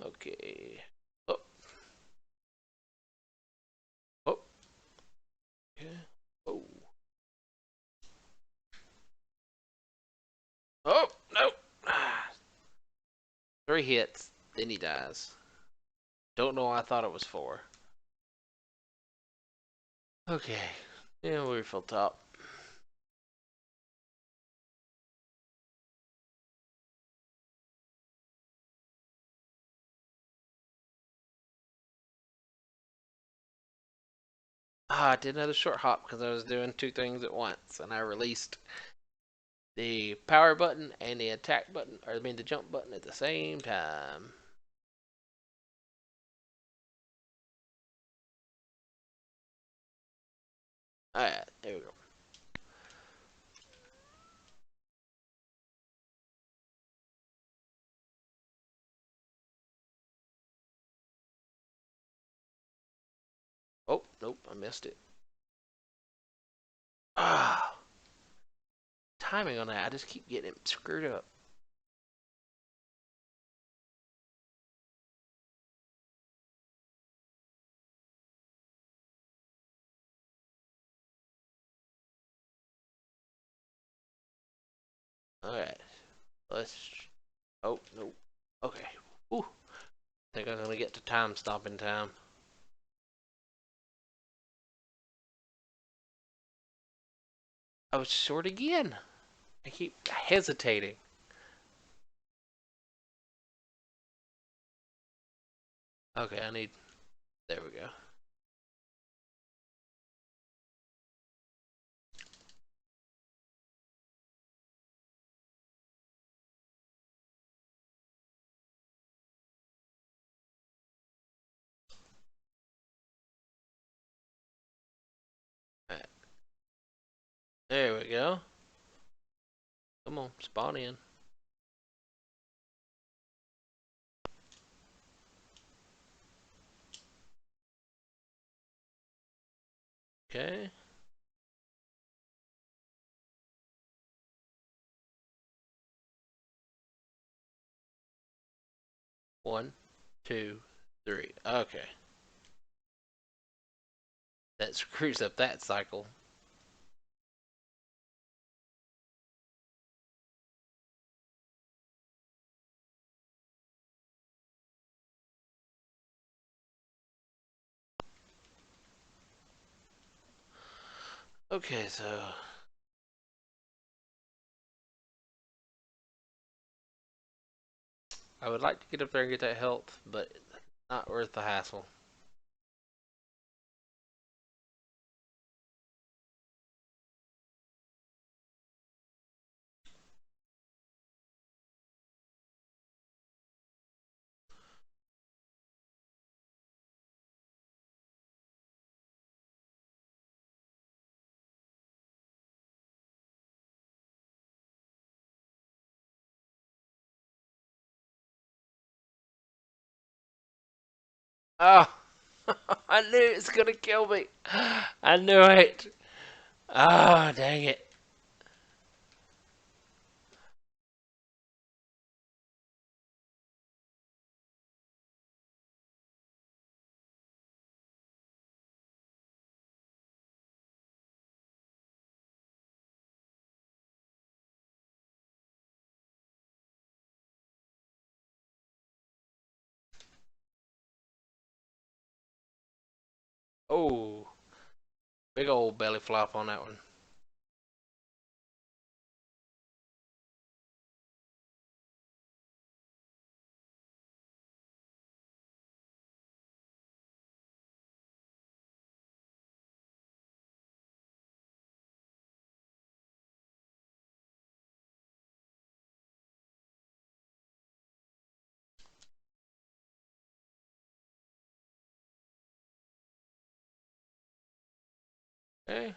Okay. Oh, oh, okay. Oh, oh, no. Three hits, then he dies. Don't know why I thought it was four. Okay. Yeah, we refill top. Ah, I did another short hop because I was doing two things at once, and I released the power button and the attack button, or I mean the jump button at the same time. Alright, there we go. Oh, nope, I missed it. Ah, timing on that, I just keep getting it screwed up. Alright, let's. Oh, nope. Okay. Ooh, think I'm gonna get to time stopping time. I was short again. I keep hesitating. Okay, I need. There we go. Alright, there we go. Come on, spawn in. Okay. One, two, three. Okay. That screws up that cycle. Okay, so I would like to get up there and get that health, but not worth the hassle. Oh, I knew it was gonna kill me. I knew it. Oh, dang it. Oh, big old belly flop on that one. Okay.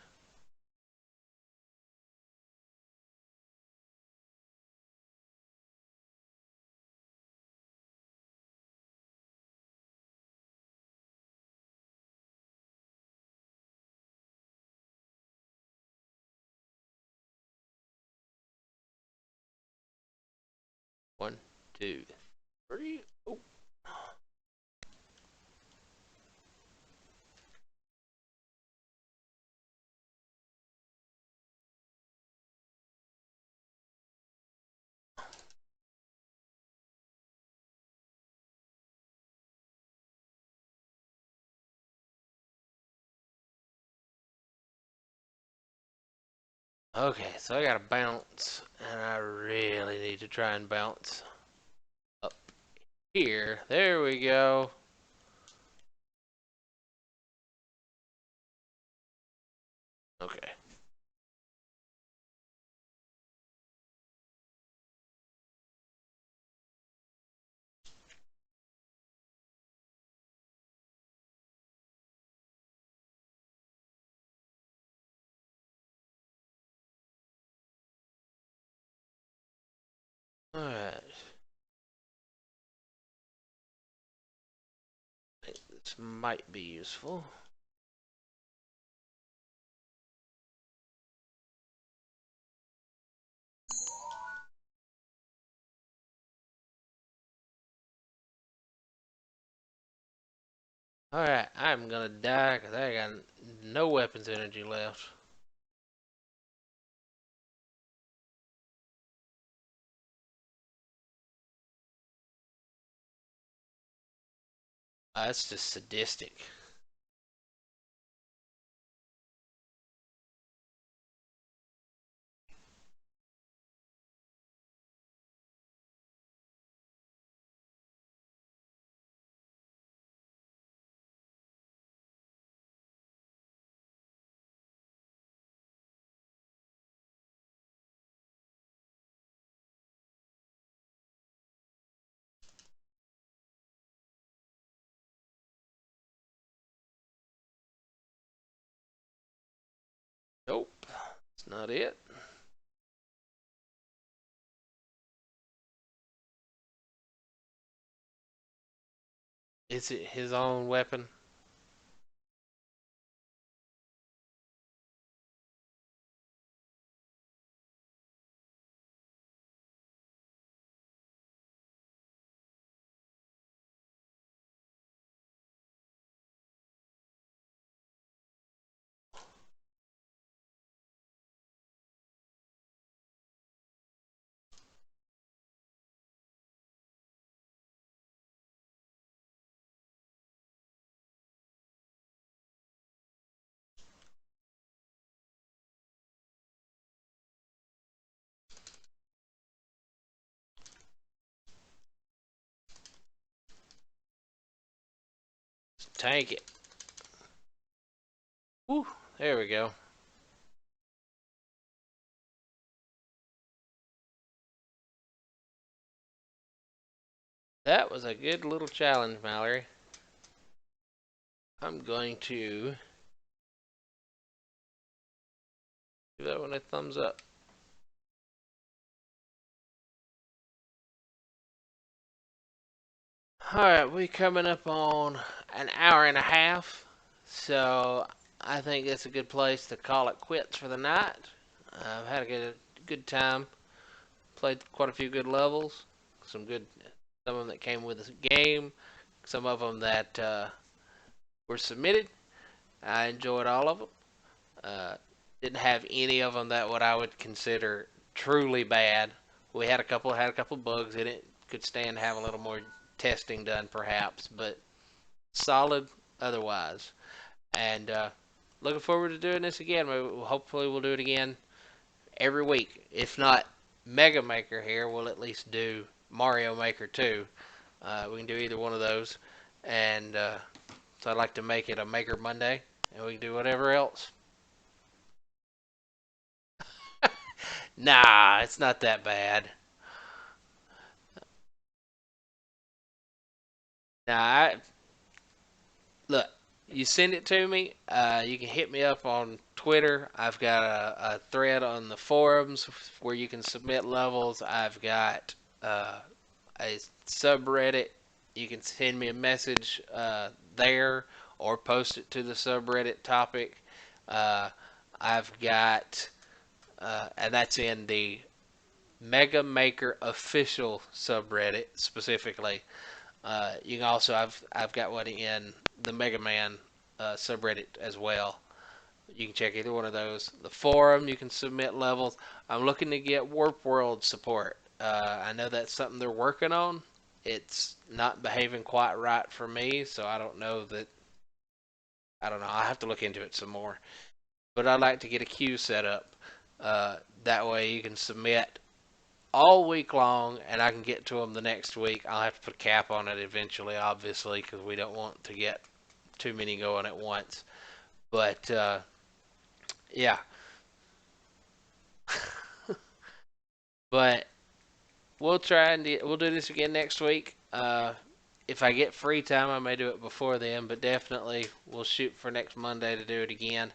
One, two, three. Oh. Okay, so I gotta bounce, and I really need to try and bounce up here. There we go. Okay. Alright. This might be useful. Alright, I'm gonna die because I got no weapons energy left. That's just sadistic. Nope, that's not it. Is it his own weapon? Tank it. Whew, there we go. That was a good little challenge, Mallory. I'm going to give that one a thumbs up. Alright, we coming up on an hour and a half, so I think it's a good place to call it quits for the night. I've had a good time, played quite a few good levels, some good, some of them that came with the game, some of them that were submitted. I enjoyed all of them. Uh, didn't have any of them that what I would consider truly bad. We had a couple bugs in it. Could stand having a little more testing done, perhaps, but solid otherwise. And looking forward to doing this again. Hopefully, we'll do it again every week. If not Mega Maker here, we'll at least do Mario Maker 2. We can do either one of those. And so I'd like to make it a Maker Monday, and we can do whatever else. Nah, it's not that bad. Nah, look, you send it to me. You can hit me up on Twitter. I've got a thread on the forums where you can submit levels. I've got a subreddit. You can send me a message there or post it to the subreddit topic. Uh, I've got, and that's in the Mega Maker official subreddit specifically. You can also I've got one in the Mega Man subreddit as well. You can check either one of those. The forum, you can submit levels. I'm looking to get Warp World support. I know that's something they're working on. It's not behaving quite right for me, so I don't know that. I don't know. I have to look into it some more. But I'd like to get a queue set up. That way you can submit all week long, and I can get to them the next week. I'll have to put a cap on it eventually, obviously, because we don't want to get too many going at once. But yeah, but we'll do this again next week. If I get free time, I may do it before then, but definitely we'll shoot for next Monday to do it again.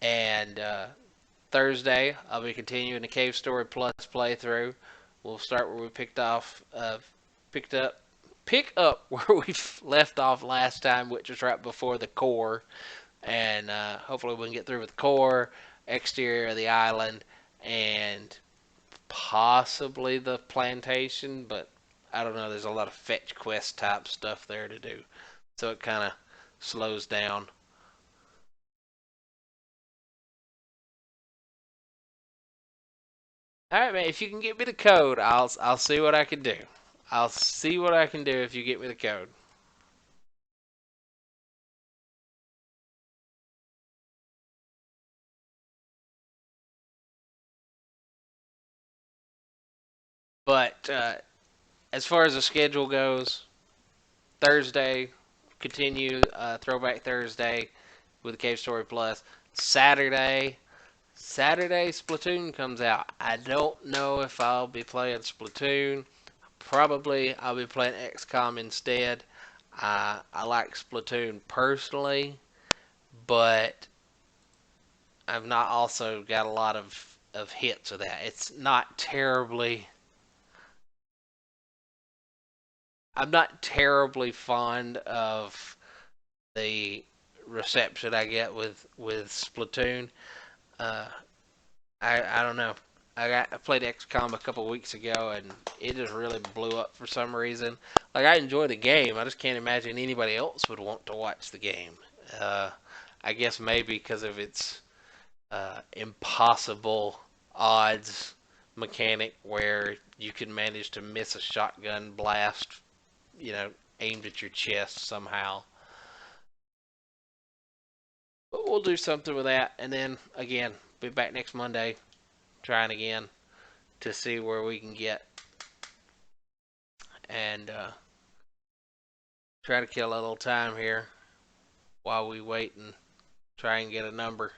And Thursday, I'll be continuing the Cave Story Plus playthrough. We'll start where we picked up, pick up where we left off last time, which was right before the core, and hopefully we can get through with the core, exterior of the island, and possibly the plantation, but I don't know. There's a lot of fetch quest type stuff there to do, so it kind of slows down. All right, man. If you can get me the code, I'll see what I can do. I'll see what I can do if you get me the code. But as far as the schedule goes, Thursday continue Throwback Thursday with the Cave Story Plus. Saturday, Splatoon comes out. I don't know if I'll be playing Splatoon. Probably I'll be playing XCOM instead. I like Splatoon personally, but I've not also got a lot of hits of that. It's not terribly. I'm not terribly fond of the reception I get with Splatoon. Uh, I don't know. I played XCOM a couple weeks ago and it just really blew up for some reason. Like I enjoy the game, I just can't imagine anybody else would want to watch the game. Uh, I guess maybe because of its impossible odds mechanic where you can manage to miss a shotgun blast, you know, aimed at your chest somehow. But we'll do something with that, and then again, be back next Monday trying again to see where we can get and try to kill a little time here while we wait and try and get a number.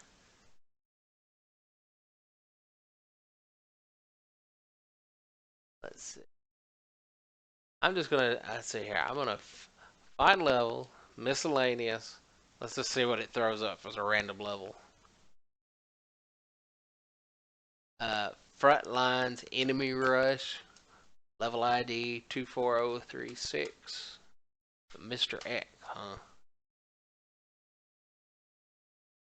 Let's see. I'm just gonna. I see here. I'm gonna find level miscellaneous. Let's just see what it throws up as a random level. Front lines enemy rush level ID 24036. Mr. X, huh?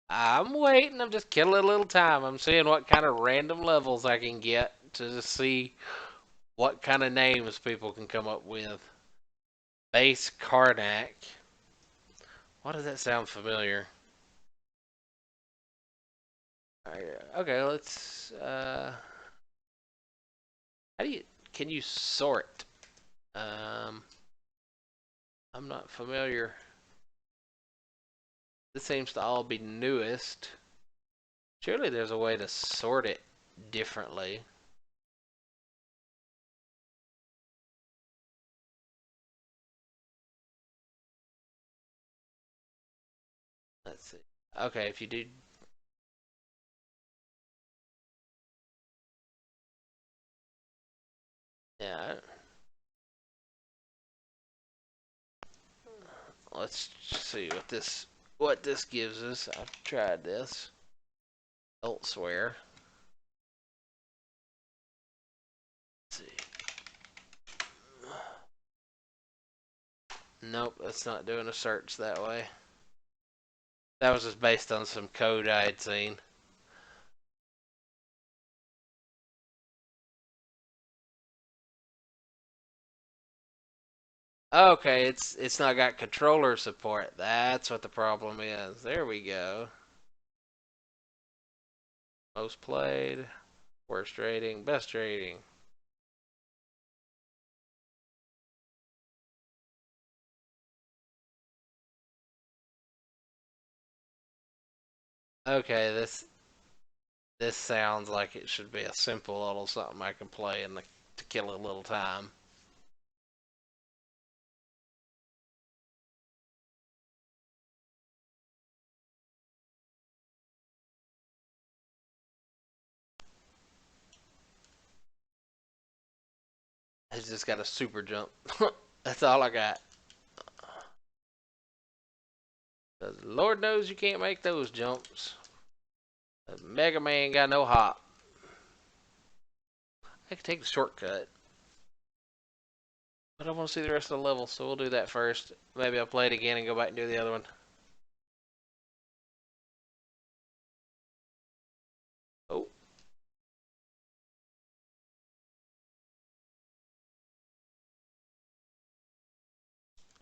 I'm waiting. I'm just killing a little time. I'm seeing what kind of random levels I can get to just see what kind of names people can come up with. Base Karnak. Why does that sound familiar? Okay, let's. How do you? Can you sort? Um, I'm not familiar. This seems to all be newest. Surely there's a way to sort it differently. Let's see. Okay, if you do, yeah. Let's see what this gives us. I've tried this elsewhere. Let's see. Nope, that's not doing a search that way. That was just based on some code I had seen. Okay, it's not got controller support. That's what the problem is. There we go. Most played, worst rating, best rating. Okay, this sounds like it should be a simple little something I can play to kill a little time. It's just got a super jump. That's all I got. 'Cause Lord knows you can't make those jumps. Mega Man got no hop. I can take the shortcut, but I want to see the rest of the level, so we'll do that first. Maybe I'll play it again and go back and do the other one. Oh,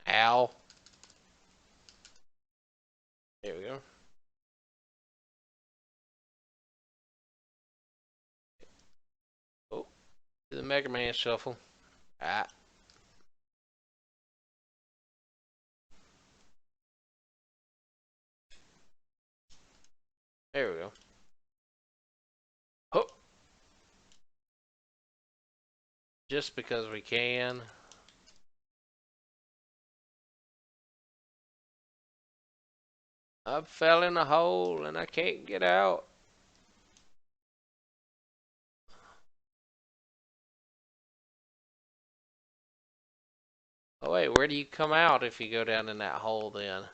ow. There we go. Oh, do the Mega Man shuffle. Ah, there we go. Oh, just because we can. I fell in a hole and I can't get out. Oh wait, where do you come out if you go down in that hole then?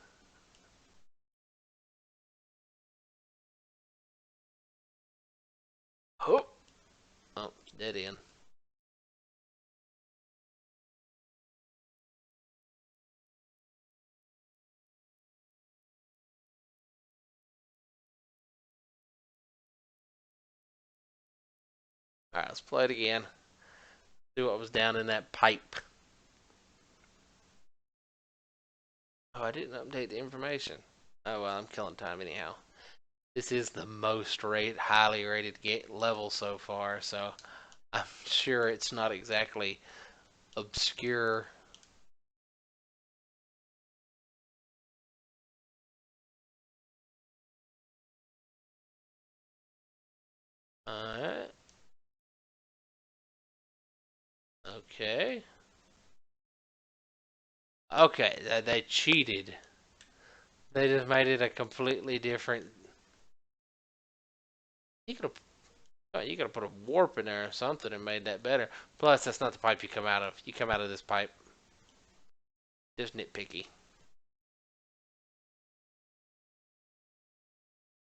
Oh, oh, dead end. All right, let's play it again. See what was down in that pipe. Oh, I didn't update the information. Oh well, I'm killing time anyhow. This is the most highly rated level so far, so I'm sure it's not exactly obscure. Alright, okay. Okay, they cheated. They just made it a completely different. You could you could have put a warp in there or something and made that better. Plus, that's not the pipe you come out of. You come out of this pipe. Just nitpicky.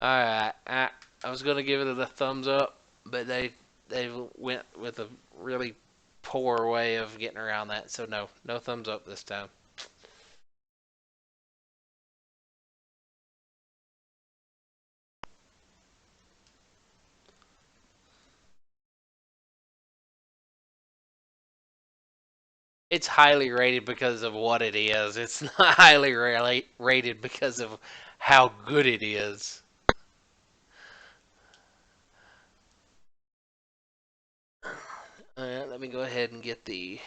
Alright, I was gonna give it a thumbs up, but they went with a really poor way of getting around that. So no thumbs up this time. it's highly rated because of what it is. It's not highly rated because of how good it is. Let me go ahead and get the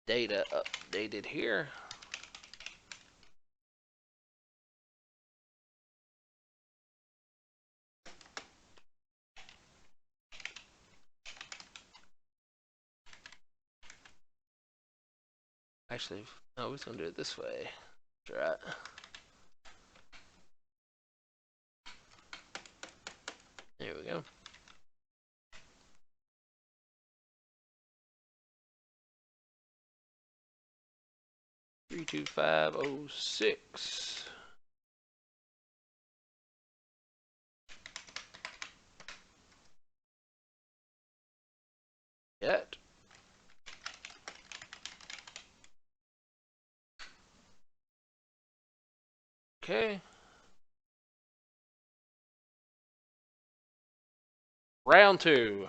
data updated here. Actually, no, we're gonna do it this way. That's right. There we go. 32506. Yet. Okay. Round two.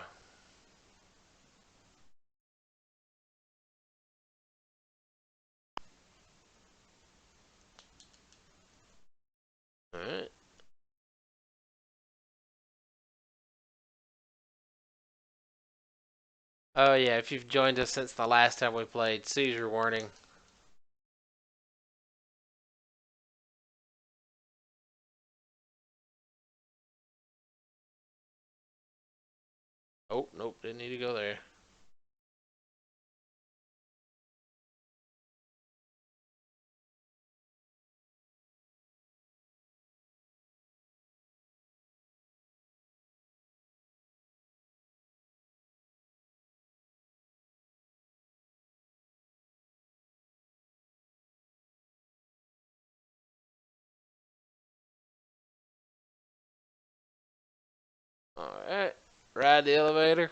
All right. Oh yeah, if you've joined us since the last time we played, seizure warning. Oh, nope, didn't need to go there. Alright. Ride the elevator.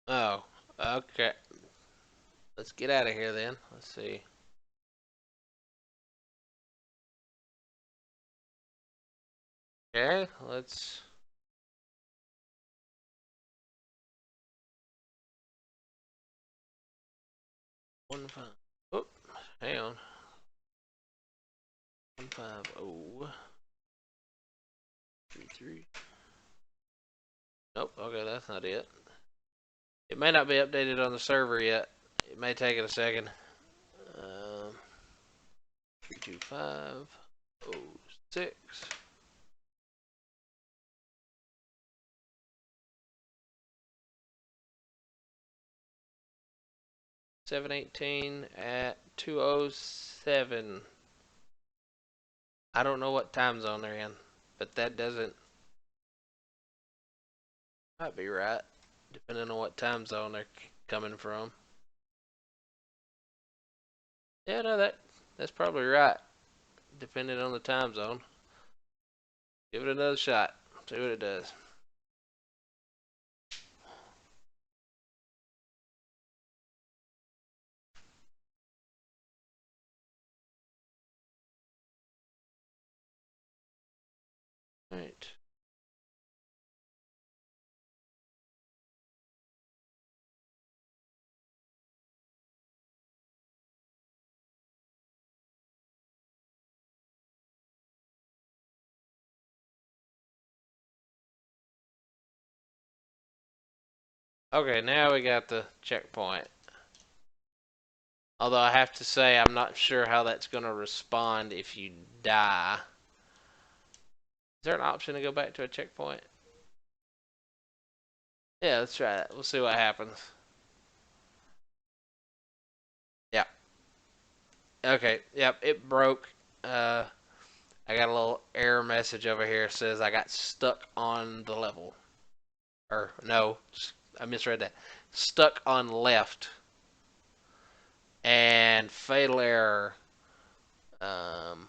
Oh, okay. Let's get out of here then. Let's see. Okay, let's. 1 5. Oh, hang on. 15033. Nope, okay, that's not it. It may not be updated on the server yet. It may take it a second. 32506. 718 at 207. I don't know what time zone they're in, but that doesn't might be right, depending on what time zone they're coming from. Yeah, no, that's probably right, depending on the time zone. Give it another shot. See what it does. All right. Okay, now we got the checkpoint. Although I have to say, I'm not sure how that's going to respond if you die. Is there an option to go back to a checkpoint? Yeah, let's try that. We'll see what happens. Yeah. Okay. Yep. It broke. I got a little error message over here. It says I got stuck on the level. Or no, I misread that. Stuck on left and fatal error. Um.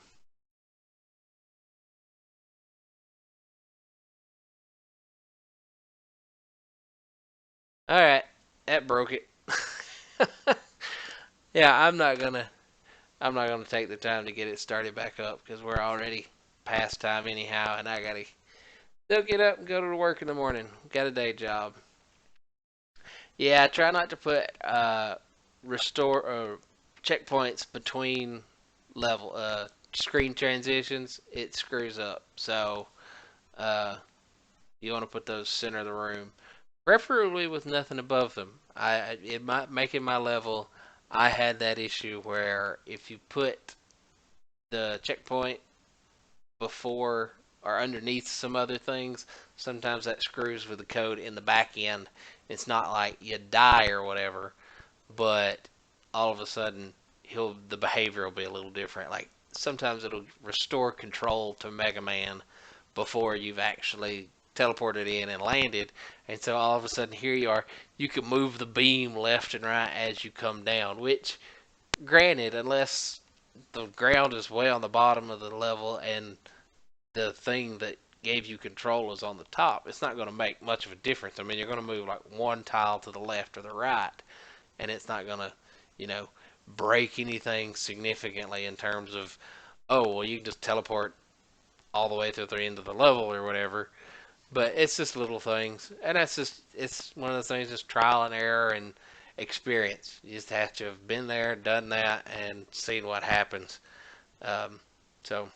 All right. That broke it. Yeah, I'm not going to take the time to get it started back up because we're already past time anyhow, and I gotta still get up and go to work in the morning. Got a day job. Yeah, I try not to put restore checkpoints between level screen transitions. It screws up. So uh, you want to put those center of the room, preferably with nothing above them. In my making my level, I had that issue where if you put the checkpoint before or underneath some other things, sometimes that screws with the code in the back end. It's not like you die or whatever, but all of a sudden the behavior will be a little different. Like sometimes it'll restore control to Mega Man before you've actually teleported in and landed, and so all of a sudden here you are. You can move the beam left and right as you come down, which granted, unless the ground is way on the bottom of the level and the thing that gave you control is on the top, it's not going to make much of a difference. I mean, you're going to move like one tile to the left or the right, and it's not going to, you know, break anything significantly in terms of, oh, well, you can just teleport all the way to the end of the level or whatever. But it's just little things, and it's one of those things, just trial and error and experience. You just have to have been there, done that, and seen what happens. Um, so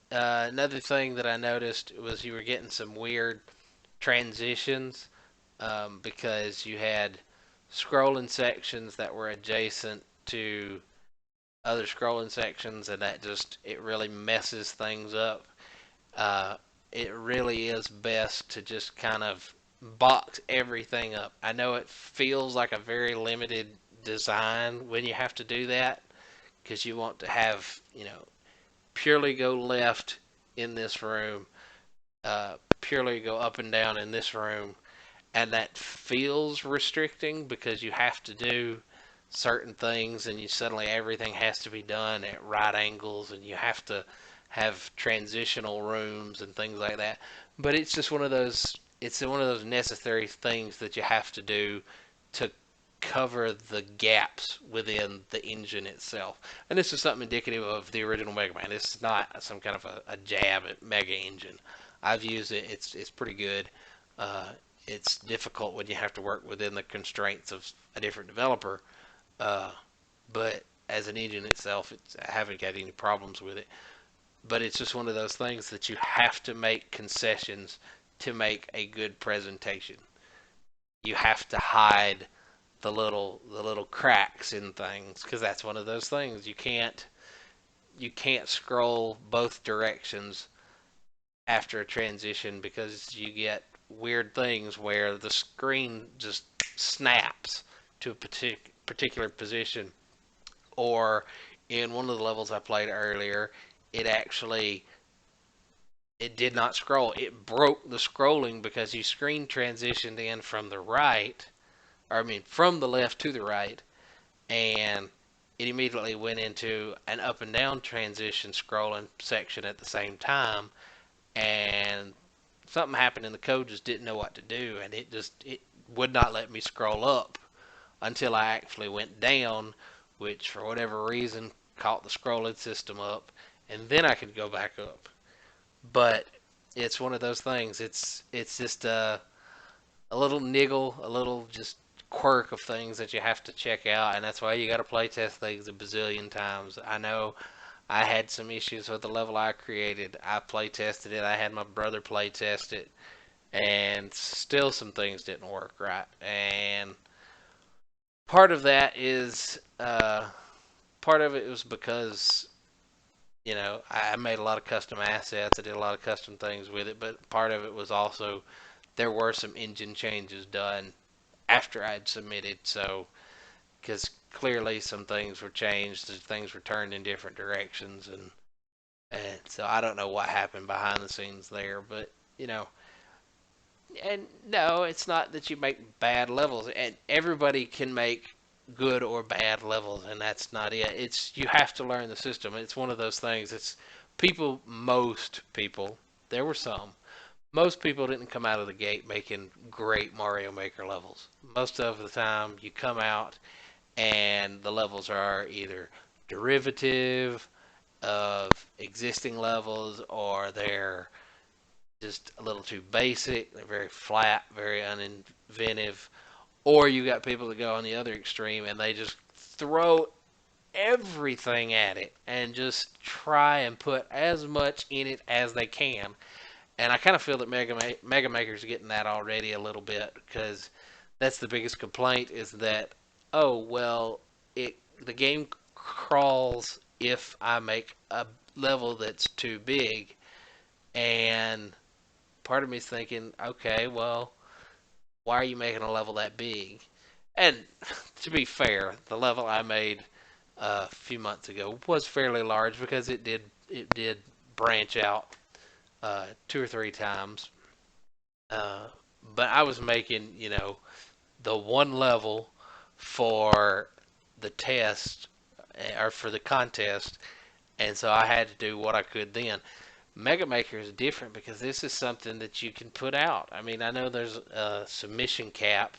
another thing that I noticed was you were getting some weird transitions because you had scrolling sections that were adjacent to other scrolling sections, and that just it really messes things up. Uh, it really is best to just kind of box everything up. I know it feels like a very limited design when you have to do that because you want to have, purely go left in this room, purely go up and down in this room, and that feels restricting because you have to do certain things and you suddenly everything has to be done at right angles and you have to have transitional rooms and things like that. But it's one of those necessary things that you have to do to cover the gaps within the engine itself. And this is something indicative of the original Mega Man. This is not some kind of a jab at Mega Engine. I've used it. It's pretty good. Uh, it's difficult when you have to work within the constraints of a different developer. Uh, but as an engine itself, I haven't got any problems with it. But it's just one of those things that you have to make concessions to make a good presentation. You have to hide the little cracks in things because that's one of those things you can't scroll both directions after a transition because you get weird things where the screen just snaps to a particular position, or in one of the levels I played earlier, it actually it did not scroll. It broke the scrolling because you screen transitioned in from the right, or I mean from the left to the right, and it immediately went into an up and down transition scrolling section at the same time, and something happened and the code just didn't know what to do, and it would not let me scroll up until I actually went down, which for whatever reason caught the scrolling system up, and then I could go back up. But it's one of those things. It's just a little niggle, a little just quirk of things that you have to check out, and that's why you got to play test things a bazillion times. I know I had some issues with the level I created. I play tested it. I had my brother play test it, and still some things didn't work right. And part of that is part of it was because I made a lot of custom assets. I did a lot of custom things with it, but part of it was also there were some engine changes done after I'd submitted. So because clearly some things were changed, things were turned in different directions, and so I don't know what happened behind the scenes there, but you know, and no, it's not that you make bad levels, and everybody can make good or bad levels, and that's not it. It's you have to learn the system. It's one of those things. It's most people, there were some. Most people didn't come out of the gate making great Mario Maker levels. Most of the time, you come out and the levels are either derivative of existing levels, or they're just a little too basic. They're very flat, very uninventive. Or you got people that go on the other extreme and they just throw everything at it and just try and put as much in it as they can. And I kind of feel that Mega Maker's getting that already a little bit, because that's the biggest complaint is that, oh well, it the game crawls if I make a level that's too big. And part of me's thinking, okay, well, why are you making a level that big? And to be fair, the level I made a few months ago was fairly large because it did branch out two or three times. Uh, but I was making, the one level for the test, or for the contest, and so I had to do what I could then. Mega Maker is different because this is something that you can put out. I mean, I know there's a submission cap,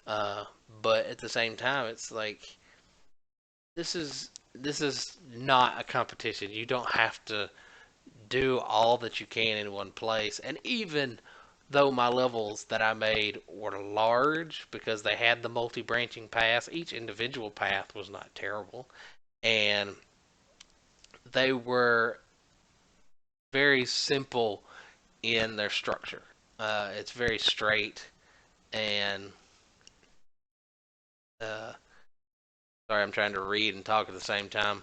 uh, but at the same time, it's like this is not a competition. You don't have to do all that you can in one place. And even though my levels that I made were large because they had the multi-branching paths, each individual path was not terrible, and they were very simple in their structure. It's very straight, and uh, sorry, I'm trying to read and talk at the same time.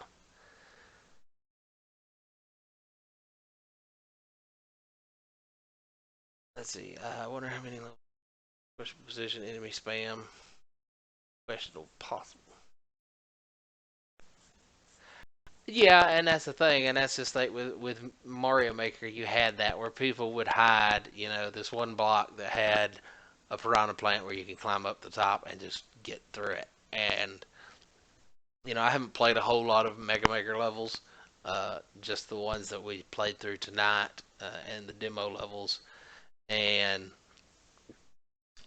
Let's see. I wonder how many levels. Question position, enemy spam, questionable possible. Yeah, and that's the thing, and that's just like with Mario Maker, you had that where people would hide, this one block that had a piranha plant where you can climb up the top and just get through it. And I haven't played a whole lot of Mega Maker levels, just the ones that we played through tonight, and the demo levels, and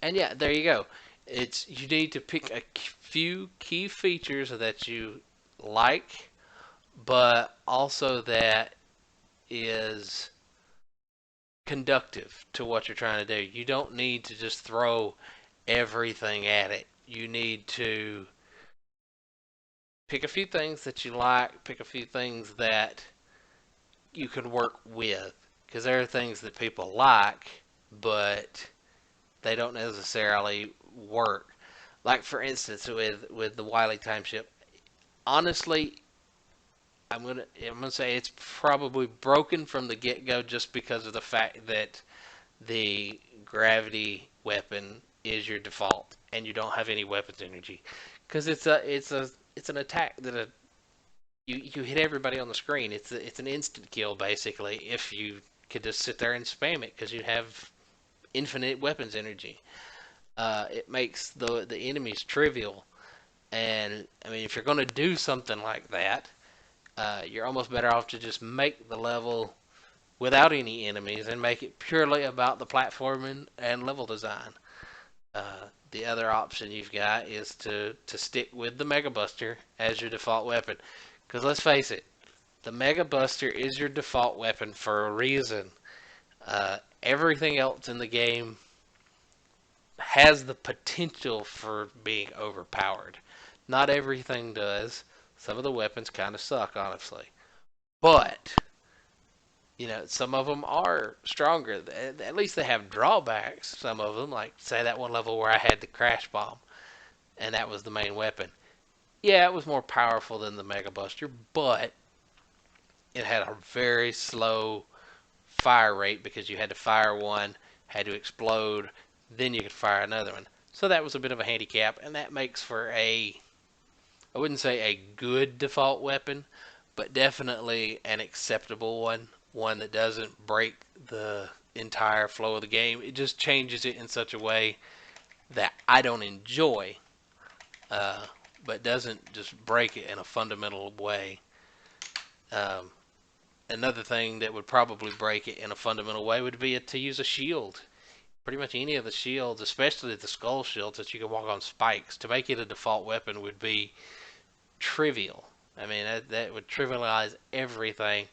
yeah, there you go. You need to pick a few key features that you like, but also that is conductive to what you're trying to do. You don't need to just throw everything at it. You need to pick a few things that you like, pick a few things that you can work with, because there are things that people like, but they don't necessarily work. Like for instance, with the Wiley timeship, honestly, I'm gonna say it's probably broken from the get go just because of the fact that the gravity weapon is your default and you don't have any weapons energy, because it's an attack that you hit everybody on the screen. It's an instant kill basically if you could just sit there and spam it because you have infinite weapons energy. It makes the enemies trivial, and I mean if you're going to do something like that, you're almost better off to just make the level without any enemies and make it purely about the platforming and level design. The other option you've got is to stick with the Mega Buster as your default weapon. Because let's face it, the Mega Buster is your default weapon for a reason. Everything else in the game has the potential for being overpowered. Not everything does. Some of the weapons kind of suck, honestly. But some of them are stronger. At least they have drawbacks. Some of them, like say that one level where I had the crash bomb, and that was the main weapon. Yeah, it was more powerful than the Mega Buster, but it had a very slow fire rate because you had to fire one, had to explode, then you could fire another one. So that was a bit of a handicap, and that makes for I wouldn't say a good default weapon, but definitely an acceptable one that doesn't break the entire flow of the game. It just changes it in such a way that I don't enjoy, uh, but doesn't just break it in a fundamental way. Um, Another thing that would probably break it in a fundamental way would be to use a shield. Pretty much any of the shields, especially the skull shields that you can walk on spikes, to make it a default weapon would be trivial. I mean, that would trivialize everything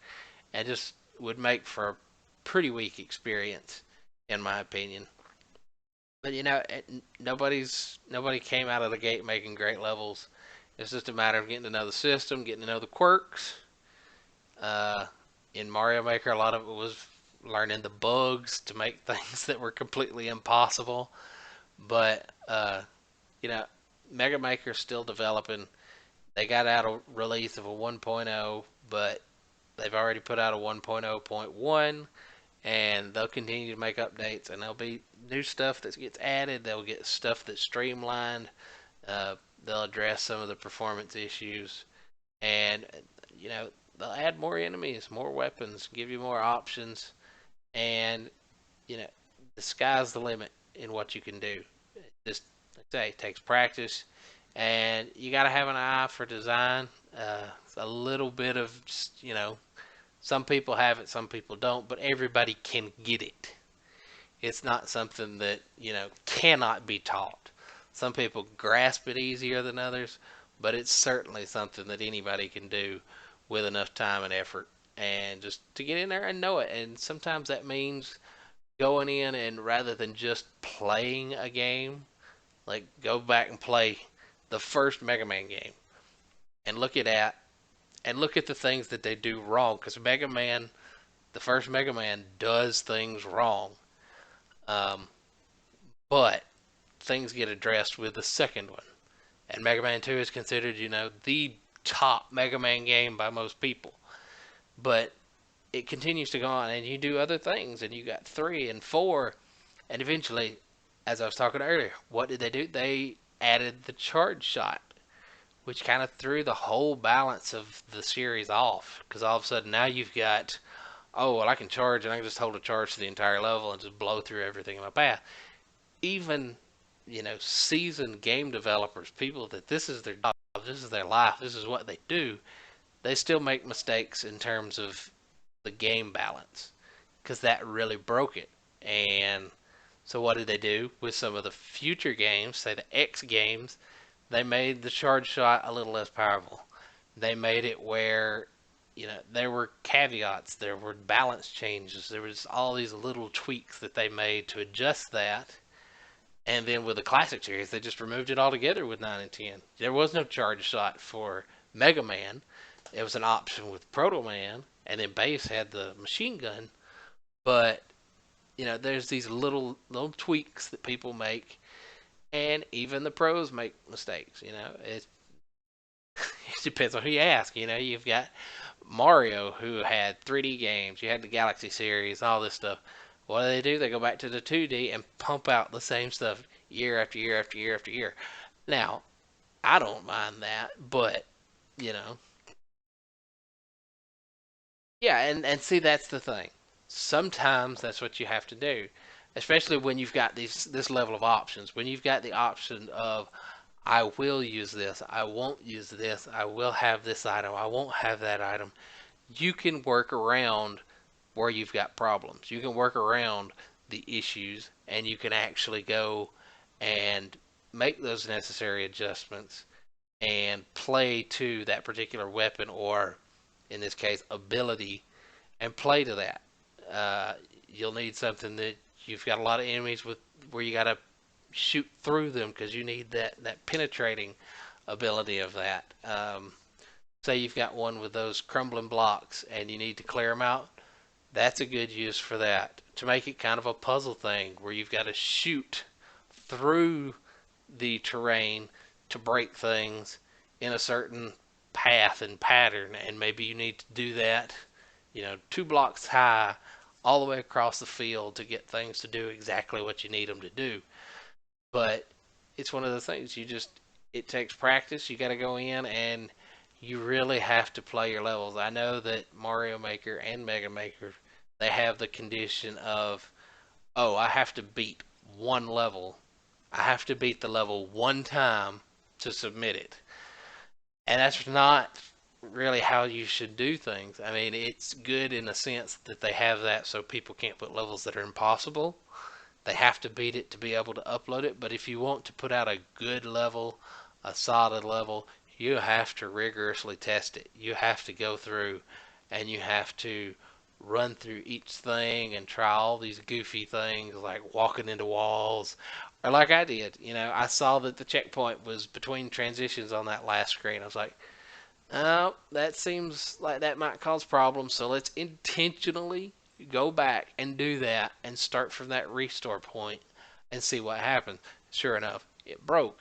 and just would make for a pretty weak experience, in my opinion. But nobody came out of the gate making great levels. It's just a matter of getting to know the system, getting to know the quirks. Uh, in Mario Maker, a lot of it was learning the bugs to make things that were completely impossible. But you know, Mega Maker's still developing. They got out a release of a 1.0, but they've already put out a 1.0.1, and they'll continue to make updates, and there'll be new stuff that gets added. They'll get stuff that's streamlined. Uh, they'll address some of the performance issues, and you know they'll add more enemies, more weapons, give you more options, and you know the sky's the limit in what you can do. Just like I say, it takes practice, and you got to have an eye for design. A little bit of just some people have it, some people don't, but everybody can get it. It's not something that cannot be taught. Some people grasp it easier than others, but it's certainly something that anybody can do with enough time and effort and just to get in there and know it. And sometimes that means going in and rather than just playing a game, like go back and play the first Mega Man game and look at the things that they do wrong because the first Mega Man does things wrong, um, but things get addressed with the second one. And Mega Man 2 is considered, the top Mega Man game by most people. But it continues to go on, and you do other things, and you got 3 and 4, and eventually, as I was talking earlier, what did they do? They added the charge shot, which kind of threw the whole balance of the series off. Because all of a sudden now you've got, oh, well, I can charge and I can just hold a charge to the entire level and just blow through everything in my path. Even, seasoned game developers, people that this is their job, this is their life, this is what they do, they still make mistakes in terms of the game balance because that really broke it. And so what did they do with some of the future games, say the X games? They made the charge shot a little less powerful. They made it where, there were caveats, there were balance changes, there was all these little tweaks that they made to adjust that. And then with the classic series, they just removed it altogether with 9 and 10. There was no charge shot for Mega Man. It was an option with Proto Man, and then Base had the machine gun. But there's these little tweaks that people make, and even the pros make mistakes. It depends on who you ask. You've got Mario who had 3D games. You had the Galaxy series, all this stuff. What do? They go back to the 2D and pump out the same stuff year after year after year after year. Now, I don't mind that, but you know, yeah, and see that's the thing. Sometimes that's what you have to do, especially when you've got this level of options. When you've got the option of I will use this, I won't use this, I will have this item, I won't have that item. You can work around where you've got problems. You can work around the issues and you can actually go and make those necessary adjustments and play to that particular weapon or, in this case, ability and play to that. Uh, you'll need something that you've got a lot of enemies with where you got to shoot through them because you need that penetrating ability of that. Say you've got one with those crumbling blocks and you need to clear them out. That's a good use for that to make it kind of a puzzle thing where you've got to shoot through the terrain to break things in a certain path and pattern, and maybe you need to do that, 2 blocks high all the way across the field to get things to do exactly what you need them to do. But it's one of the things it takes practice. You got to go in and you really have to play your levels. I know that Mario Maker and Mega Maker they have the condition of, oh, I have to beat one level. I have to beat the level one time to submit it. And that's not really how you should do things. I mean, it's good in the sense that they have that so people can't put levels that are impossible. They have to beat it to be able to upload it. But if you want to put out a good level, a solid level, you have to rigorously test it. You have to go through and you have to run through each thing and try all these goofy things like walking into walls. Or like I did, I saw that the checkpoint was between transitions on that last screen. I was like, oh, that seems like that might cause problems. So let's intentionally go back and do that and start from that restore point and see what happens. Sure enough, it broke.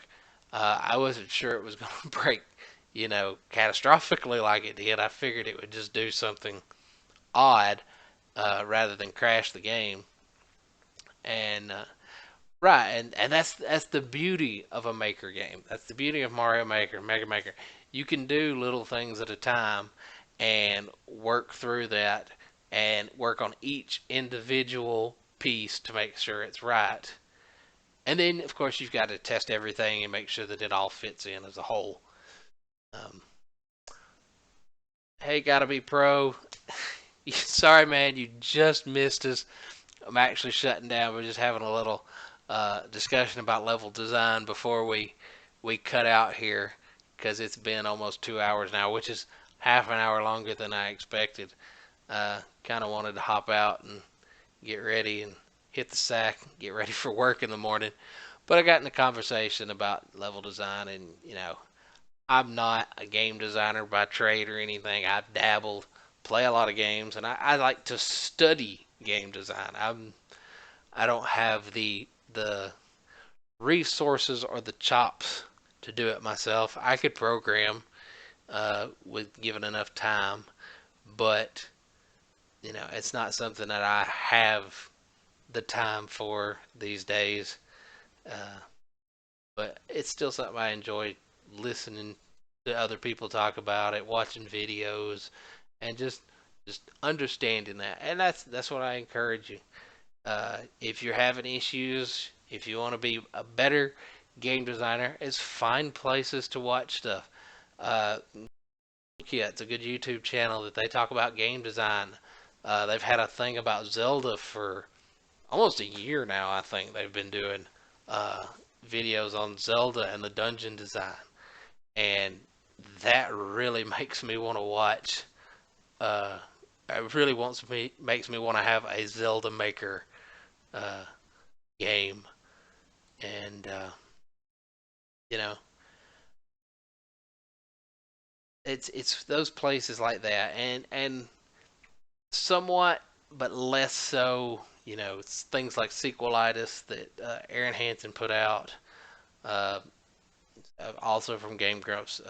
I wasn't sure it was going to break, catastrophically like it did. I figured it would just do something odd rather than crash the game. And right, and that's the beauty of a Maker game. That's the beauty of Mario Maker, Mega Maker. You can do little things at a time and work through that and work on each individual piece to make sure it's right. And then, of course, you've got to test everything and make sure that it all fits in as a whole. Um, hey, gotta be pro. Sorry, man, you just missed us. I'm actually shutting down. We're just having a little discussion about level design before we cut out here because it's been almost 2 hours now, which is half an hour longer than I expected. Kind of wanted to hop out and get ready and hit the sack, get ready for work in the morning. But I got in a conversation about level design, and I'm not a game designer by trade or anything. I've dabbled, play a lot of games, and I like to study game design. I don't have the resources or the chops to do it myself. I could program with given enough time, but it's not something that I have the time for these days. Uh, but it's still something I enjoy listening to other people talk about it, watching videos, and just understanding that. And that's what I encourage you. If you're having issues, if you want to be a better game designer, is find places to watch stuff. Uh, yeah, it's a good YouTube channel that they talk about game design. They've had a thing about Zelda for almost a year now. I think they've been doing uh, videos on Zelda and the dungeon design, and that really makes me want to watch. Uh, it really wants me makes me want to have a Zelda Maker uh, game, and you know, it's those places like that, and somewhat, but less so. It's things like Sequelitis that Aaron Hansen put out, uh, also from Game Grumps.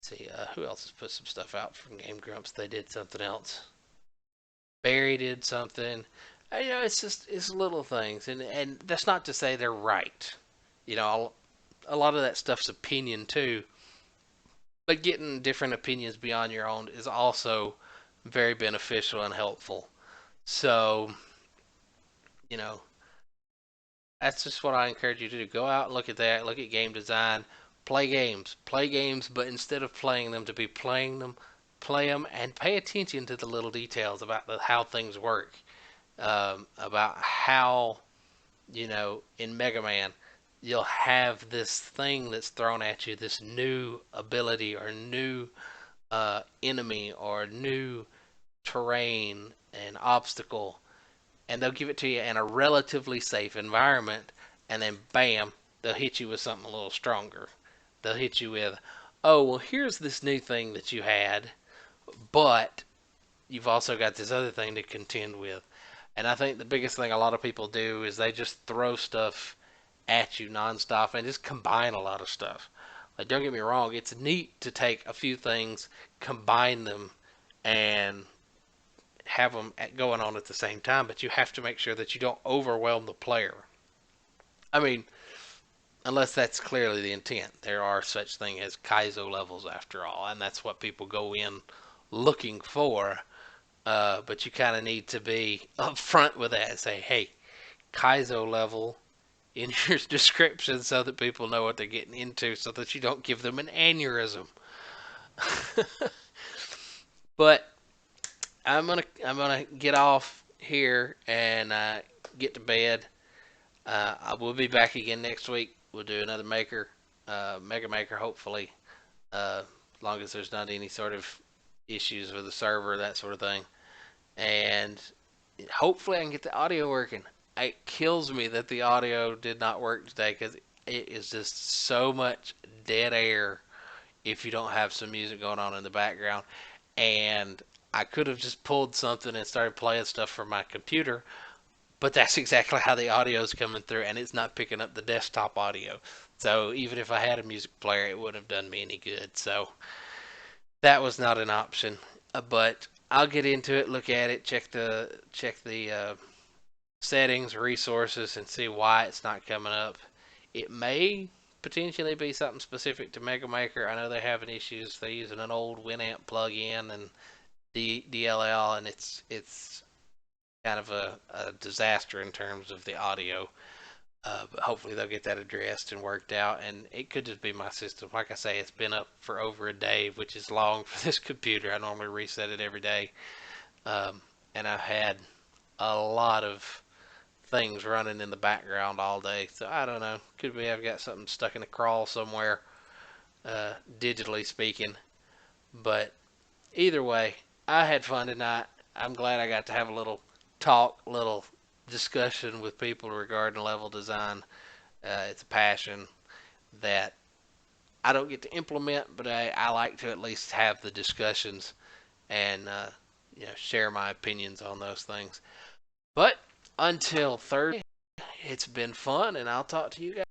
See, who else has put some stuff out from Game Grumps? They did something else. Barry did something. It's little things, and that's not to say they're right. A lot of that stuff's opinion too, but getting different opinions beyond your own is also very beneficial and helpful. So, you know, that's just what I encourage you to do. Go out and look at that, look at game design, play games, but instead of playing them to be playing them, play them and pay attention to the little details about how things work, about how, in Mega Man, you'll have this thing that's thrown at you, this new ability or new enemy or new terrain and obstacle, and they'll give it to you in a relatively safe environment, and then bam, they'll hit you with something a little stronger. They'll hit you with, oh, well, here's this new thing that you had, but you've also got this other thing to contend with. And I think the biggest thing a lot of people do is they just throw stuff at you nonstop and just combine a lot of stuff. Like, don't get me wrong, it's neat to take a few things, combine them, and have them going on at the same time, but you have to make sure that you don't overwhelm the player. I mean, unless that's clearly the intent. There are such things as Kaizo levels after all, and that's what people go in looking for. But you kind of need to be upfront with that and say, hey, Kaizo level in your description so that people know what they're getting into so that you don't give them an aneurysm. But I'm gonna get off here and get to bed. I will be back again next week. We'll do another maker. Mega Maker, hopefully, as long as there's not any sort of issues with the server, that sort of thing. And hopefully I can get the audio working. It kills me that the audio did not work today because it is just so much dead air if you don't have some music going on in the background. And I could have just pulled something and started playing stuff from my computer, but that's exactly how the audio is coming through, and it's not picking up the desktop audio. So even if I had a music player, it wouldn't have done me any good. So that was not an option. But I'll get into it, look at it, check the settings, resources, and see why it's not coming up. It may potentially be something specific to Mega Maker. I know they're having issues. They're using an old Winamp plug-in and DLL, and it's kind of a disaster in terms of the audio. But hopefully they'll get that addressed and worked out. And it could just be my system. Like I say, it's been up for over a day, which is long for this computer. I normally reset it every day. And I've had a lot of things running in the background all day. So I don't know. Could be I've got something stuck in a crawl somewhere, digitally speaking. But either way, I had fun tonight. I'm glad I got to have a little talk, little discussion with people regarding level design. It's a passion that I don't get to implement, but I like to at least have the discussions and share my opinions on those things. But until Thursday, it's been fun, and I'll talk to you guys.